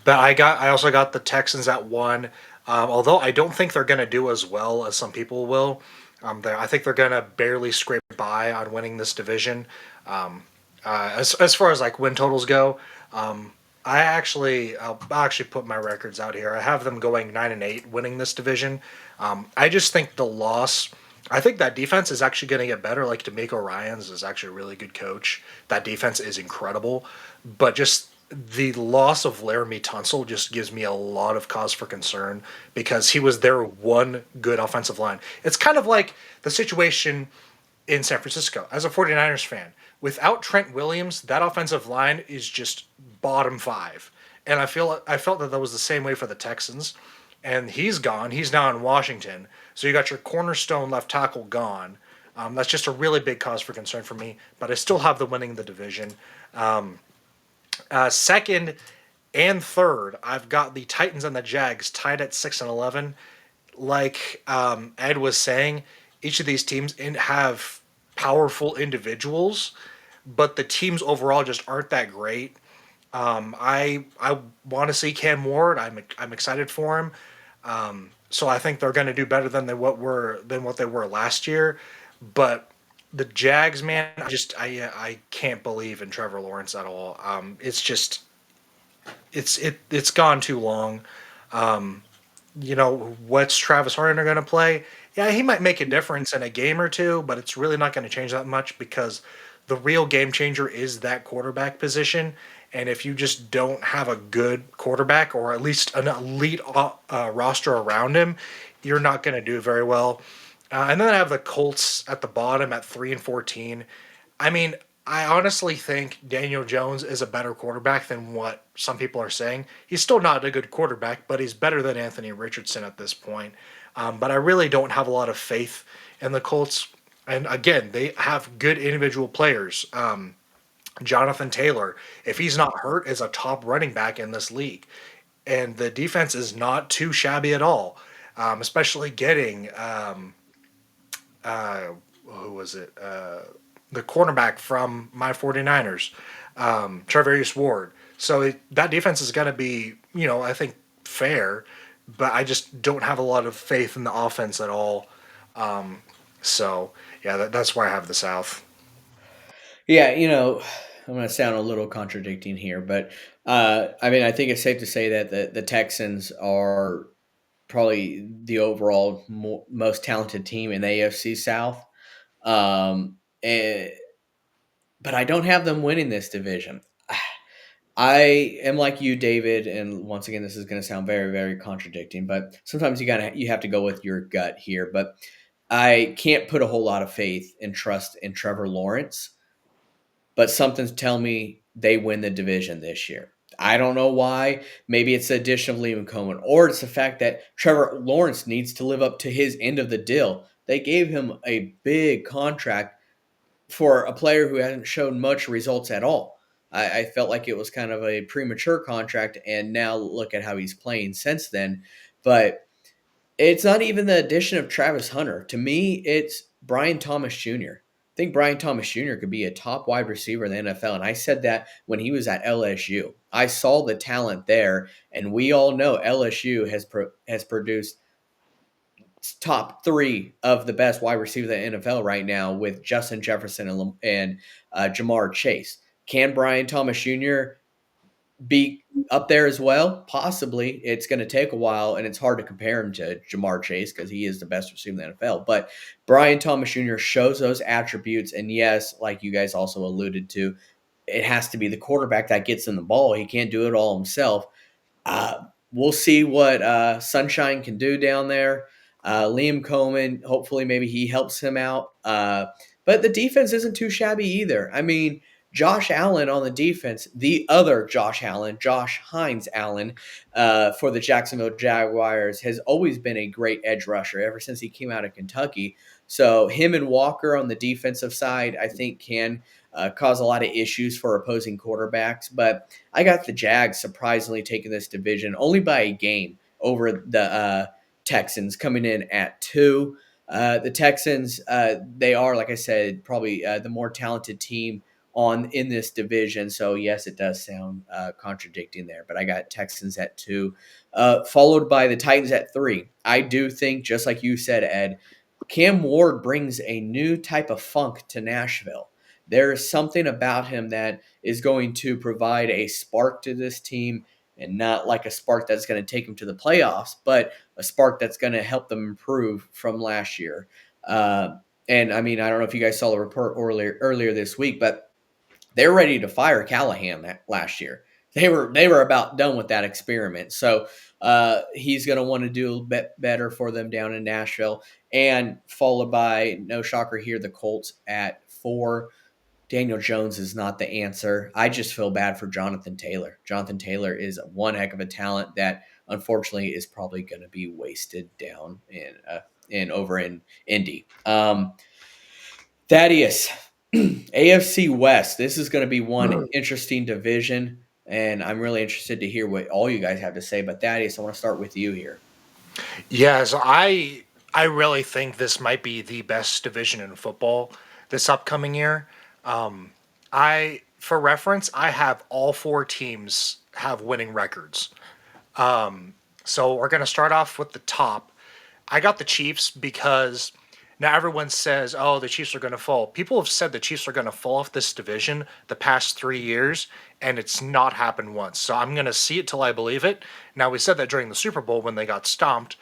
But I also got the Texans at 1. Although I don't think they're going to do as well as some people will. I think they're going to barely scrape by on winning this division. As far as like win totals go, I'll actually put my records out here. I have them going 9-8, winning this division. I just think the loss. I think that defense is actually going to get better. Like D'Amico Ryans is actually a really good coach. That defense is incredible, but just the loss of Laramie Tunsil just gives me a lot of cause for concern because he was their one good offensive line. It's kind of like the situation in San Francisco as a 49ers fan. Without Trent Williams, that offensive line is just bottom 5. And I felt that was the same way for the Texans. And he's gone. He's now in Washington. So you got your cornerstone left tackle gone. That's just a really big cause for concern for me. But I still have them winning the division. Second and third, I've got the Titans and the Jags tied at 6-11. Like Ed was saying, each of these teams have powerful individuals, but the teams overall just aren't that great. I want to see Cam Ward. I'm excited for him. So I think they're going to do better than what they were last year. But the Jags, man, I can't believe in Trevor Lawrence at all. It's gone too long. What's Travis Harden going to play? Yeah, he might make a difference in a game or two, but it's really not going to change that much because the real game changer is that quarterback position. And if you just don't have a good quarterback or at least an elite roster around him, you're not going to do very well. And then I have the Colts at the bottom at 3-14. I mean, I honestly think Daniel Jones is a better quarterback than what some people are saying. He's still not a good quarterback, but he's better than Anthony Richardson at this point. But I really don't have a lot of faith in the Colts. And again, they have good individual players. Jonathan Taylor, if he's not hurt, is a top running back in this league. And the defense is not too shabby at all, especially getting who was it? The cornerback from my 49ers, Charvarius Ward. So that defense is going to be, I think fair, but I just don't have a lot of faith in the offense at all. So, yeah, that's why I have the South. Yeah, I'm going to sound a little contradicting here, but I think it's safe to say that the Texans are probably the overall most talented team in the AFC South. And, but I don't have them winning this division. I am like you, David, and once again, this is going to sound very, very contradicting, but sometimes you have to go with your gut here. But I can't put a whole lot of faith and trust in Trevor Lawrence, but something's telling me they win the division this year. I don't know why. Maybe it's the addition of Liam Cohen, or it's the fact that Trevor Lawrence needs to live up to his end of the deal. They gave him a big contract for a player who hasn't shown much results at all. I felt like it was kind of a premature contract, and now look at how he's playing since then. But it's not even the addition of Travis Hunter. To me, it's Brian Thomas Jr. I think Brian Thomas Jr. could be a top wide receiver in the NFL. And I said that when he was at LSU. I saw the talent there, and we all know LSU has produced top three of the best wide receivers in the NFL right now with Justin Jefferson and Jamar Chase. Can Brian Thomas Jr. be up there as well? Possibly. It's going to take a while, and it's hard to compare him to Jamar Chase because he is the best receiver in the NFL. But Brian Thomas Jr. shows those attributes, and yes, like you guys also alluded to, it has to be the quarterback that gets in the ball. He can't do it all himself. We'll see what Sunshine can do down there. Liam Coleman, hopefully, maybe he helps him out. But the defense isn't too shabby either. I mean, Josh Allen on the defense, the other Josh Allen, Josh Hines Allen, for the Jacksonville Jaguars, has always been a great edge rusher ever since he came out of Kentucky. So him and Walker on the defensive side, I think, can cause a lot of issues for opposing quarterbacks. But I got the Jags surprisingly taking this division only by a game over the Texans, coming in at 2. The Texans, they are, like I said, probably the more talented team in this division. So yes, it does sound contradicting there, but I got Texans at 2, followed by the Titans at 3. I do think, just like you said, Ed, Cam Ward brings a new type of funk to Nashville. There is something about him that is going to provide a spark to this team, and not like a spark that's going to take them to the playoffs, but a spark that's going to help them improve from last year. And I mean, I don't know if you guys saw the report earlier this week, but they're ready to fire Callahan last year. They were about done with that experiment. So he's going to want to do a bit better for them down in Nashville, and followed by, no shocker here, the Colts at 4. Daniel Jones is not the answer. I just feel bad for Jonathan Taylor. Jonathan Taylor is one heck of a talent that unfortunately is probably going to be wasted down in over in Indy. Thaddeus, AFC West. This is going to be one interesting division, and I'm really interested to hear what all you guys have to say. But Thaddeus, I want to start with you here. Yeah, so I really think this might be the best division in football this upcoming year. For reference, I have all 4 teams have winning records. So we're going to start off with the top. I got the Chiefs because now everyone says, oh, the Chiefs are going to fall. People have said the Chiefs are going to fall off this division the past 3 years, and it's not happened once. So I'm going to see it till I believe it. Now, we said that during the Super Bowl when they got stomped,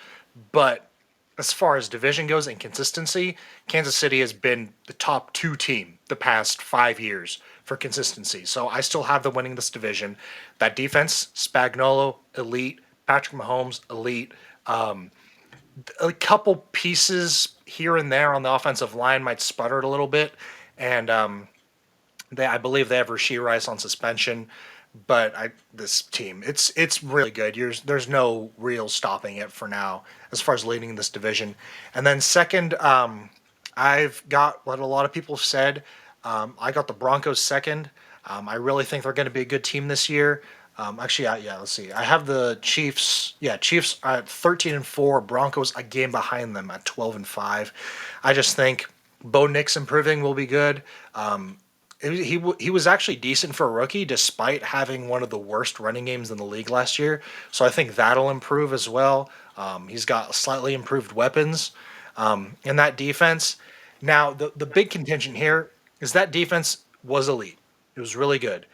but as far as division goes and consistency, Kansas City has been the top 2 team the past 5 years for consistency. So I still have them winning this division. That defense, Spagnuolo, elite. Patrick Mahomes, elite. A couple pieces here and there on the offensive line might sputter a little bit. And I believe they have Rashee Rice on suspension. But this team, it's really good. There's no real stopping it for now as far as leading this division. And then second, I've got what a lot of people have said. I got the Broncos second. I really think they're going to be a good team this year. Let's see. I have the Chiefs. Yeah, Chiefs are at 13-4. Broncos a game behind them at 12-5. I just think Bo Nix improving will be good. He was actually decent for a rookie, despite having one of the worst running games in the league last year. So I think that'll improve as well. He's got slightly improved weapons in that defense. Now, the big contention here is that defense was elite. It was really good.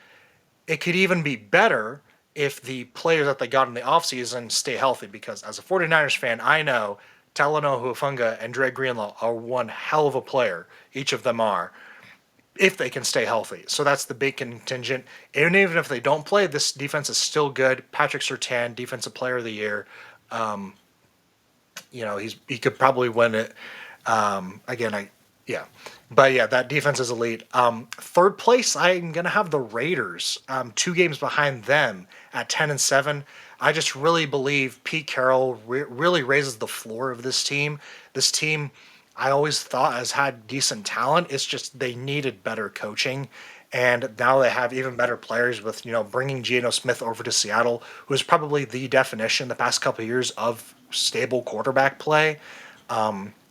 It could even be better if the players that they got in the offseason stay healthy, because as a 49ers fan, I know Talanoa Hufunga and Dre Greenlaw are one hell of a player. Each of them are, if they can stay healthy. So that's the big contingent. And even if they don't play, this defense is still good. Patrick Surtain, Defensive Player of the Year. Um, he could probably win it. Again, yeah, but yeah, that defense is elite. Third place, I'm gonna have the Raiders. 2 games behind them at 10-7. I just really believe Pete Carroll really raises the floor of this team. This team, I always thought has had decent talent. It's just they needed better coaching. And now they have even better players with, bringing Geno Smith over to Seattle, who is probably the definition the past couple of years of stable quarterback play.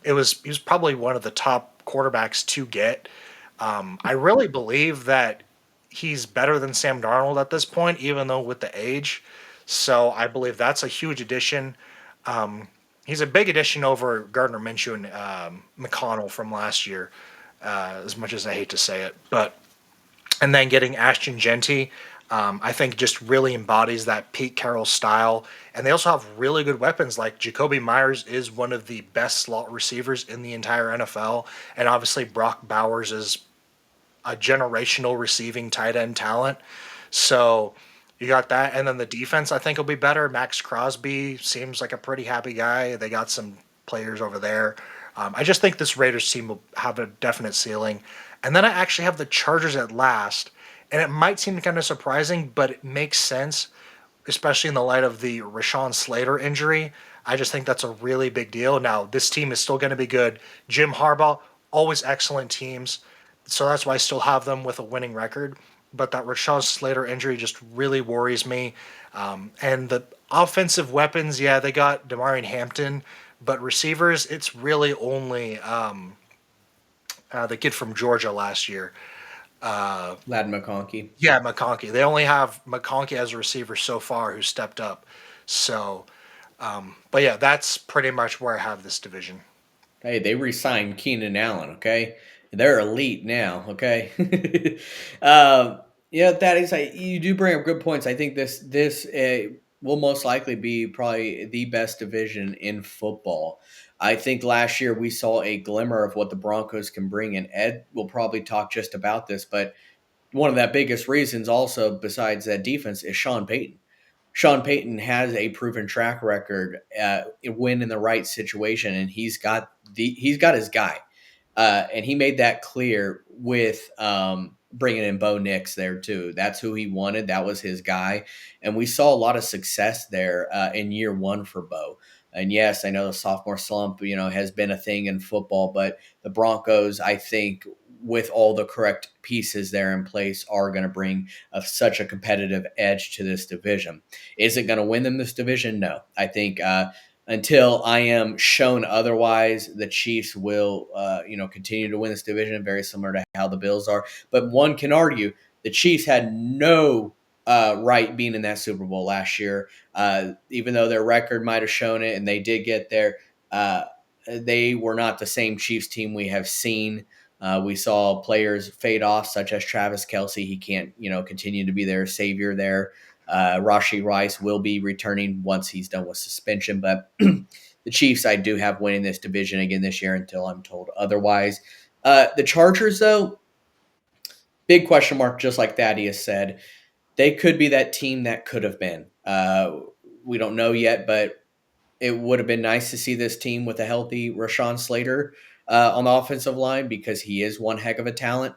He was probably one of the top quarterbacks to get. I really believe that he's better than Sam Darnold at this point, even though with the age. So I believe that's a huge addition. He's a big addition over Gardner Minshew and McConnell from last year, as much as I hate to say it. And then getting Ashton Genty, I think just really embodies that Pete Carroll style. And they also have really good weapons. Like Jacoby Myers is one of the best slot receivers in the entire NFL. And obviously Brock Bowers is a generational receiving tight end talent. So you got that. And then the defense, I think, will be better. Max Crosby seems like a pretty happy guy. They got some players over there. I just think this Raiders team will have a definite ceiling. And then I actually have the Chargers at last. And it might seem kind of surprising, but it makes sense, especially in the light of the Rashawn Slater injury. I just think that's a really big deal. Now, this team is still going to be good. Jim Harbaugh, always excellent teams. So that's why I still have them with a winning record. But that Rashawn Slater injury just really worries me. And the offensive weapons, yeah, they got Damarian Hampton. But receivers, it's really only the kid from Georgia last year. Lad McConkey. Yeah, McConkey. They only have McConkey as a receiver so far who stepped up. So, but yeah, that's pretty much where I have this division. Hey, they re-signed Keenan Allen, okay? They're elite now, okay? Yeah, that is, you do bring up good points. I think this will most likely be probably the best division in football. I think last year we saw a glimmer of what the Broncos can bring, and Ed will probably talk just about this, but one of that biggest reasons also besides that defense is Sean Payton. Sean Payton has a proven track record when in the right situation, and he's got his guy, and he made that clear with bringing in Bo Nix there too. That's who he wanted. That was his guy, and we saw a lot of success there in year one for Bo. And yes, I know the sophomore slump, has been a thing in football, but the Broncos, I think, with all the correct pieces there in place, are going to bring such a competitive edge to this division. Is it going to win them this division? No. I think until I am shown otherwise, the Chiefs will, continue to win this division, very similar to how the Bills are. But one can argue the Chiefs had no right being in that Super Bowl last year, even though their record might have shown it, and they did get there. They were not the same Chiefs team we have seen. We saw players fade off, such as Travis Kelce. He can't, continue to be their savior there. Rashee Rice will be returning once he's done with suspension. But the Chiefs, I do have winning this division again this year until I'm told otherwise. The Chargers, though, big question mark, just like Thaddeus said. They could be that team that could have been. We don't know yet, but it would have been nice to see this team with a healthy Rashawn Slater on the offensive line, because he is one heck of a talent.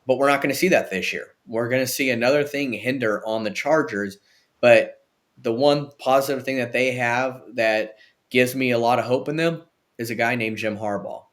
But we're not going to see that this year. We're going to see another thing hinder on the Chargers. But the one positive thing that they have that gives me a lot of hope in them is a guy named Jim Harbaugh.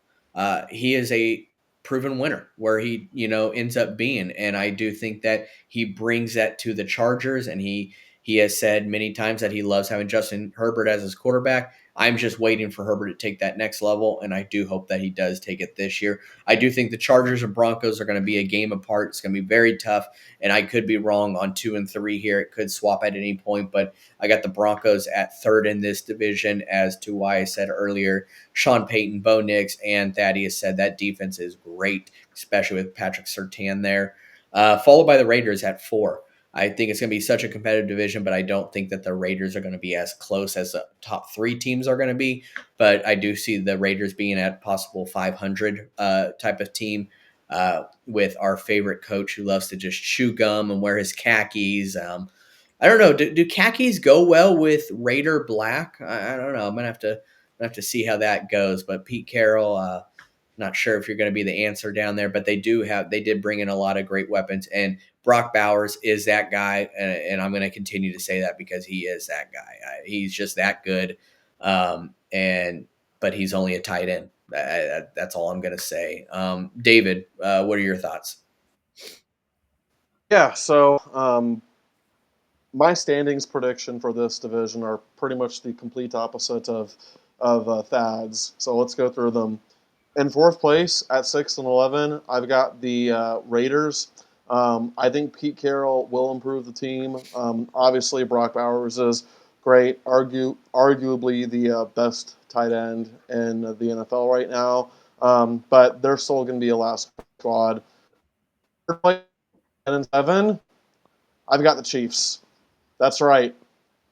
He is a proven winner where he, ends up being. And I do think that he brings that to the Chargers, and he has said many times that he loves having Justin Herbert as his quarterback. I'm just waiting for Herbert to take that next level, and I do hope that he does take it this year. I do think the Chargers and Broncos are going to be a game apart. It's going to be very tough, and I could be wrong on 2 and 3 here. It could swap at any point, but I got the Broncos at third in this division, as to why I said earlier, Sean Payton, Bo Nix, and Thaddeus said that defense is great, especially with Patrick Surtain there. Followed by the Raiders at 4. I think it's going to be such a competitive division, but I don't think that the Raiders are going to be as close as the top 3 teams are going to be. But I do see the Raiders being at possible 500 type of team with our favorite coach who loves to just chew gum and wear his khakis. I don't know. Do khakis go well with Raider black? I don't know. I'm gonna have to see how that goes. But Pete Carroll, not sure if you're going to be the answer down there, but they did bring in a lot of great weapons, and Brock Bowers is that guy, and I'm going to continue to say that because he is that guy. He's just that good, but he's only a tight end. That's all I'm going to say. David, what are your thoughts? Yeah, so my standings prediction for this division are pretty much the complete opposite of Thad's. So let's go through them. In fourth place at 6-11, I've got the Raiders. I think Pete Carroll will improve the team. Obviously, Brock Bowers is great, arguably the best tight end in the NFL right now. But they're still going to be a last squad. Third place, 10-7, I've got the Chiefs. That's right.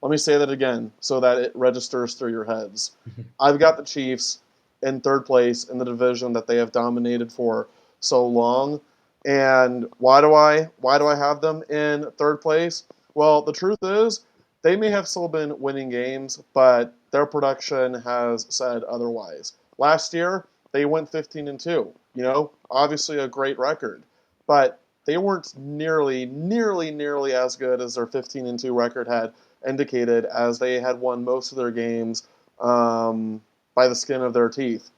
Let me say that again so that it registers through your heads. I've got the Chiefs in third place in the division that they have dominated for so long. And why do I have them in third place? Well, the truth is they may have still been winning games, but their production has said otherwise. Last year, they went 15-2. Obviously a great record. But they weren't nearly as good as their 15-2 record had indicated, as they had won most of their games by the skin of their teeth.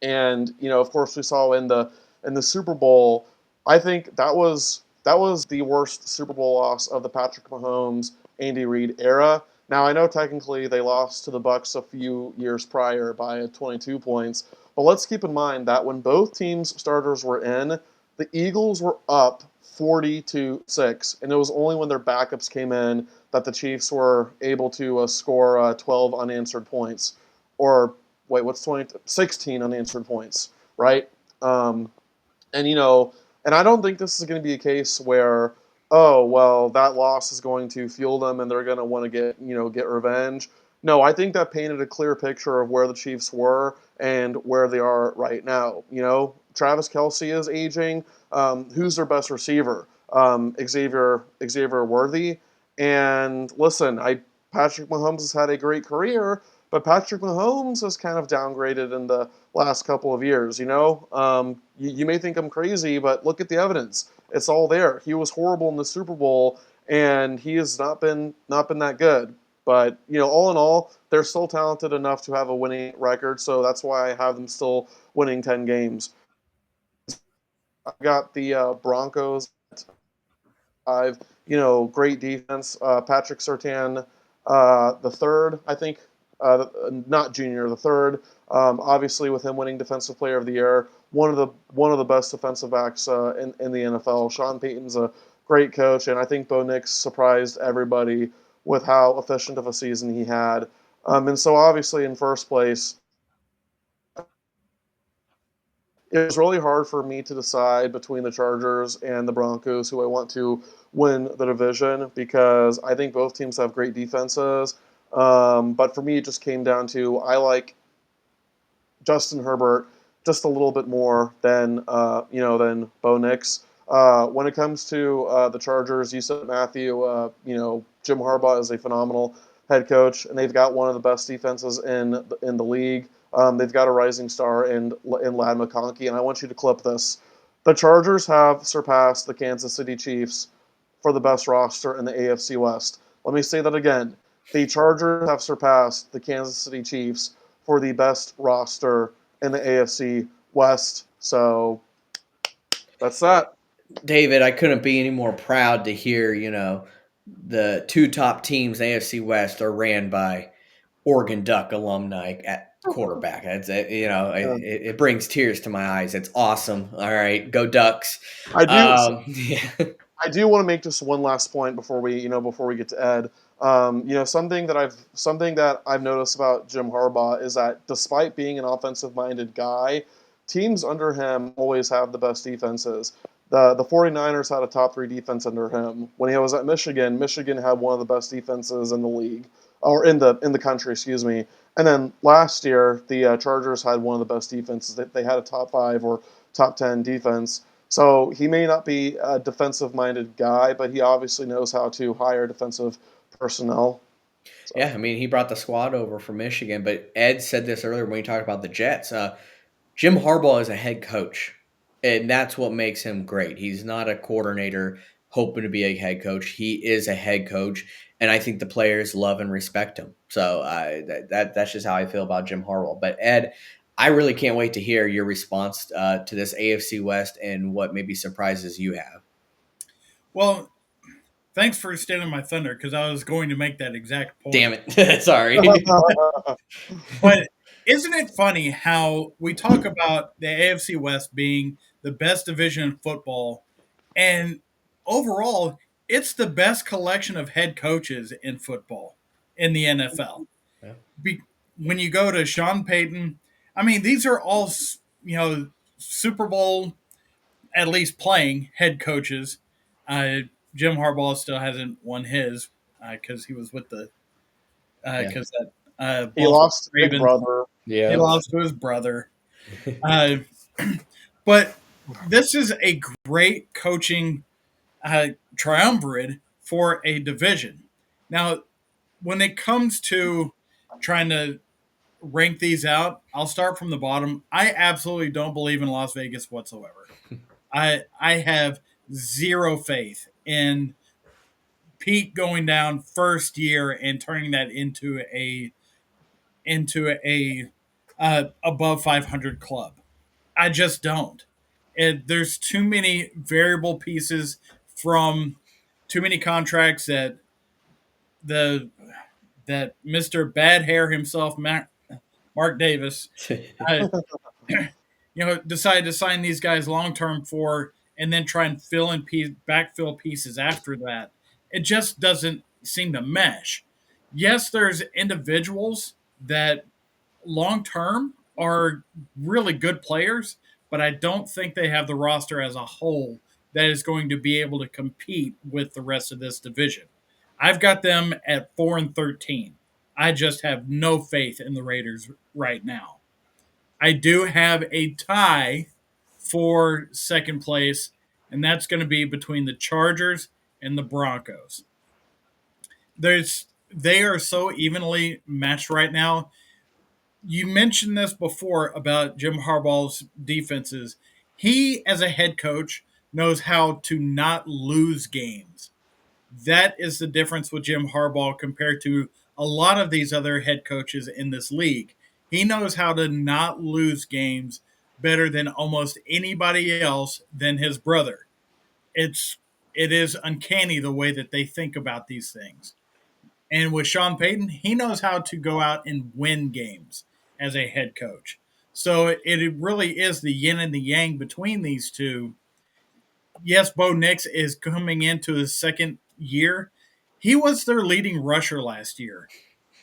And of course, we saw in the Super Bowl. I think that was the worst Super Bowl loss of the Patrick Mahomes, Andy Reid era. Now I know technically they lost to the Bucs a few years prior by 22 points, but let's keep in mind that when both teams' starters were in, the Eagles were up 40-6, and it was only when their backups came in that the Chiefs were able to score 12 unanswered points, or wait, what's 16 unanswered points, right? Um, and and I don't think this is going to be a case where, oh well, that loss is going to fuel them and they're going to want to get revenge. No, I think that painted a clear picture of where the Chiefs were and where they are right now. Travis Kelce is aging. Who's their best receiver? Xavier Worthy. And listen, Patrick Mahomes has had a great career, but Patrick Mahomes has kind of downgraded in the last couple of years. You may think I'm crazy, but look at the evidence. It's all there. He was horrible in the Super Bowl, and he has not been that good. But all in all, they're still talented enough to have a winning record, so that's why I have them still winning 10 games. I've got the Broncos at 5. Great defense. Patrick Surtain, the third, I think, not junior, the third. Obviously, with him winning Defensive Player of the Year, one of the best defensive backs in the NFL. Sean Payton's a great coach, and I think Bo Nix surprised everybody with how efficient of a season he had. And so, obviously, in first place, it was really hard for me to decide between the Chargers and the Broncos who I want to win the division, because I think both teams have great defenses. But for me, it just came down to I like Justin Herbert just a little bit more than than Bo Nix. When it comes to the Chargers, you said Matthew. Jim Harbaugh is a phenomenal head coach, and they've got one of the best defenses in the league. They've got a rising star in Ladd McConkey, and I want you to clip this. The Chargers have surpassed the Kansas City Chiefs for the best roster in the AFC West. Let me say that again. The Chargers have surpassed the Kansas City Chiefs for the best roster in the AFC West. So that's that. David, I couldn't be any more proud to hear, the 2 top teams in the AFC West are ran by Oregon Duck alumni at quarterback. It brings tears to my eyes. It's awesome. All right, go Ducks. I do. Yeah. I do want to make just one last point before we get to Ed. Something that I've noticed about Jim Harbaugh is that despite being an offensive-minded guy, teams under him always have the best defenses. the 49ers had a top three defense under him. When he was at Michigan, Michigan had one of the best defenses in the league, or in the country, excuse me. And then last year, the Chargers had one of the best defenses. They had a top five or top 10 defense. So he may not be a defensive minded guy, but he obviously knows how to hire defensive personnel. So. Yeah, I mean, he brought the squad over from Michigan, but Ed said this earlier when he talked about the Jets. Jim Harbaugh is a head coach, and that's what makes him great. He's not a coordinator hoping to be a head coach. He is a head coach, and I think the players love and respect him. So that's just how I feel about Jim Harbaugh. But Ed, I really can't wait to hear your response to this AFC West and what maybe surprises you have. Well, thanks for stealing my thunder because I was going to make that exact point. Damn it. Sorry. But isn't it funny how we talk about the AFC West being the best division in football, and overall, it's the best collection of head coaches in football in the NFL. Yeah. When you go to Sean Payton, I mean, these are all, Super Bowl at least playing head coaches. Jim Harbaugh still hasn't won his because he was with the because he lost to Big Brother. Yeah, he lost to his brother. But this is a great coaching triumvirate for a division. Now, when it comes to trying to rank these out, I'll start from the bottom. I absolutely don't believe in Las Vegas whatsoever. I have zero faith in Pete going down first year and turning that into a above 500 club. I just don't. There's too many variable pieces from too many contracts the that Mr. Bad Hair himself, Mark Davis, uh, decided to sign these guys long term for, and then try and backfill pieces after that. It just doesn't seem to mesh. Yes, there's individuals that long term are really good players, but I don't think they have the roster as a whole that is going to be able to compete with the rest of this division. I've got them at 4-13. I just have no faith in the Raiders right now. I do have a tie for second place, and that's going to be between the Chargers and the Broncos. They are so evenly matched right now. You mentioned this before about Jim Harbaugh's defenses. He, as a head coach, knows how to not lose games. That is the difference with Jim Harbaugh compared to a lot of these other head coaches in this league. He knows how to not lose games better than almost anybody else than his brother. It is uncanny the way that they think about these things. And with Sean Payton, he knows how to go out and win games as a head coach. So it really is the yin and the yang between these two. Yes, Bo Nix is coming into his second year. He was their leading rusher last year.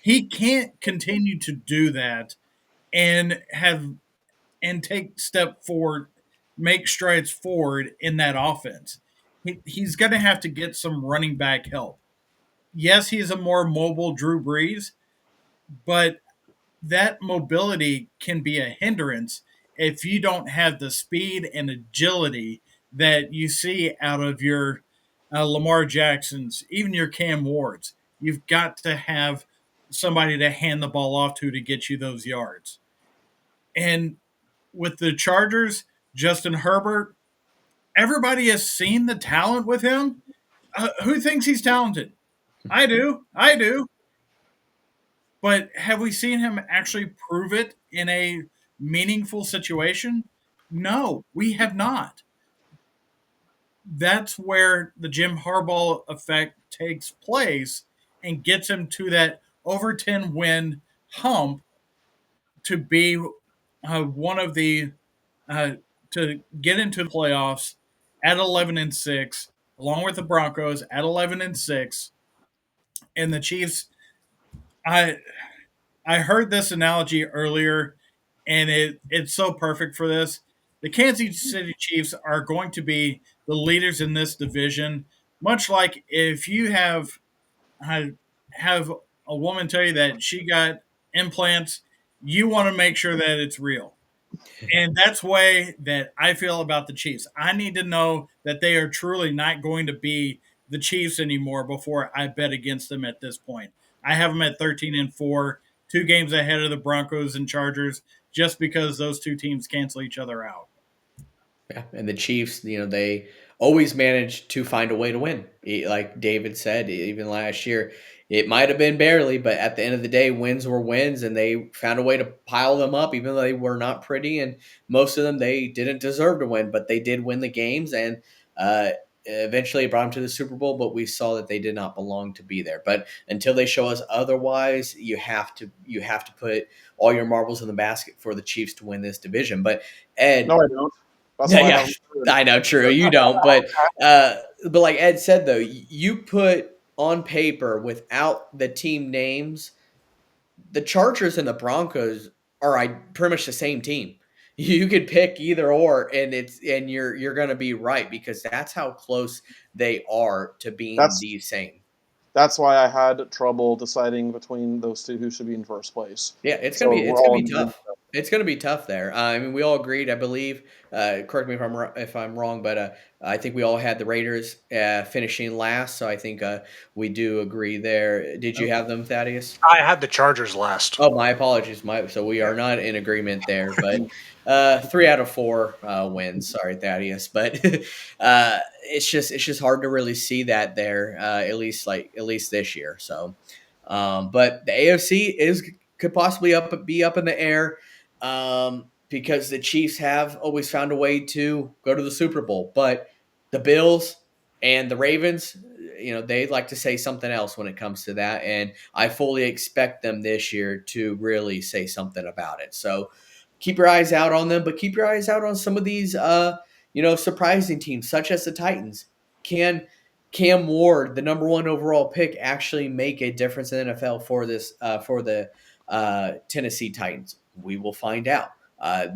He can't continue to do that and take step forward, make strides forward in that offense. He's going to have to get some running back help. Yes, he's a more mobile Drew Brees, but that mobility can be a hindrance if you don't have the speed and agility that you see out of your Lamar Jacksons, even your Cam Wards. You've got to have somebody to hand the ball off to get you those yards. And with the Chargers, Justin Herbert, everybody has seen the talent with him. Who thinks he's talented? I do. I do. But have we seen him actually prove it in a meaningful situation? No, we have not. That's where the Jim Harbaugh effect takes place and gets him to that over 10 win hump to be one of the to get into the playoffs at 11-6, along with the Broncos at 11-6, and the Chiefs. I heard this analogy earlier, and it's so perfect for this. The Kansas City Chiefs are going to be the leaders in this division. Much like if you have a woman tell you that she got implants, you want to make sure that it's real. And that's the way that I feel about the Chiefs. I need to know that they are truly not going to be the Chiefs anymore before I bet against them at this point. I have them at 13-4, 2 games ahead of the Broncos and Chargers, just because those two teams cancel each other out. Yeah, and the Chiefs, they always manage to find a way to win. Like David said, even last year, it might have been barely, but at the end of the day, wins were wins, and they found a way to pile them up, even though they were not pretty. And most of them, they didn't deserve to win, but they did win the games, and eventually it brought them to the Super Bowl. But we saw that they did not belong to be there. But until they show us otherwise, you have to put all your marbles in the basket for the Chiefs to win this division. But Ed. No, I don't. That's Yeah, why I yeah, have them I know, true. You don't, but like Ed said though, you put on paper without the team names, the Chargers and the Broncos are pretty much the same team. You could pick either or, and you're going to be right because that's how close they are to being That's the same. that's why I had trouble deciding between those two who should be in first place. Yeah, it's gonna So be we're it's gonna all be in agreement. tough. It's gonna be tough there. I mean, we all agreed, I believe. Correct me if I'm wrong, but I think we all had the Raiders finishing last. So I think we do agree there. Did you have them, Thaddeus? I had the Chargers last. Oh, my apologies. So we are not in agreement there, but 3 out of 4 wins. Sorry, Thaddeus, but it's just hard to really see that there. At least this year. So, but the AFC could possibly be up in the air because the Chiefs have always found a way to go to the Super Bowl, but the Bills and the Ravens, they like to say something else when it comes to that, and I fully expect them this year to really say something about it. So keep your eyes out on them, but keep your eyes out on some of these, surprising teams, such as the Titans. Can Cam Ward, the number 1 overall pick, actually make a difference in the NFL for the Tennessee Titans? We will find out.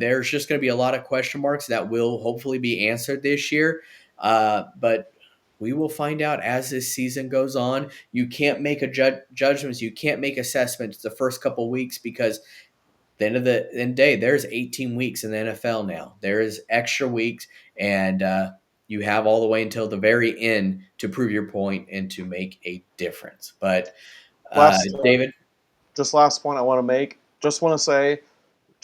There's just going to be a lot of question marks that will hopefully be answered this year, but we will find out as this season goes on. You can't make judgments. You can't make assessments the first couple weeks because the end of the day, there's 18 weeks in the NFL now. There is extra weeks, and you have all the way until the very end to prove your point and to make a difference. But Last, David, just last point I want to make. Just want to say,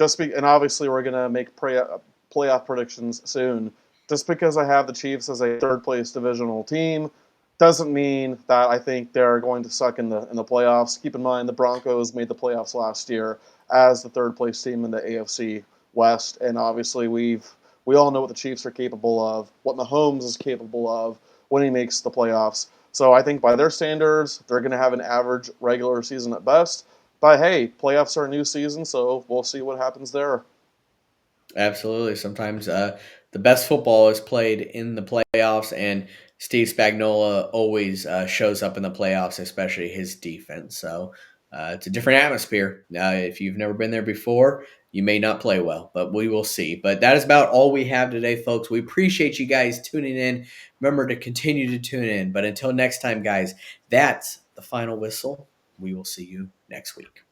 and obviously we're gonna make playoff predictions soon. Just because I have the Chiefs as a third place divisional team doesn't mean that I think they're going to suck in the playoffs. Keep in mind the Broncos made the playoffs last year as the third place team in the AFC West, and obviously we all know what the Chiefs are capable of, what Mahomes is capable of when he makes the playoffs. So I think by their standards, they're going to have an average regular season at best. But hey, playoffs are a new season, so we'll see what happens there. absolutely. Sometimes the best football is played in the playoffs, and Steve Spagnuolo always shows up in the playoffs, especially his defense. So it's a different atmosphere. If you've never been there before, you may not play well, but we will see. But that is about all we have today, folks. We appreciate you guys tuning in. Remember to continue to tune in. But until next time, guys, that's the final whistle. We will see you next week.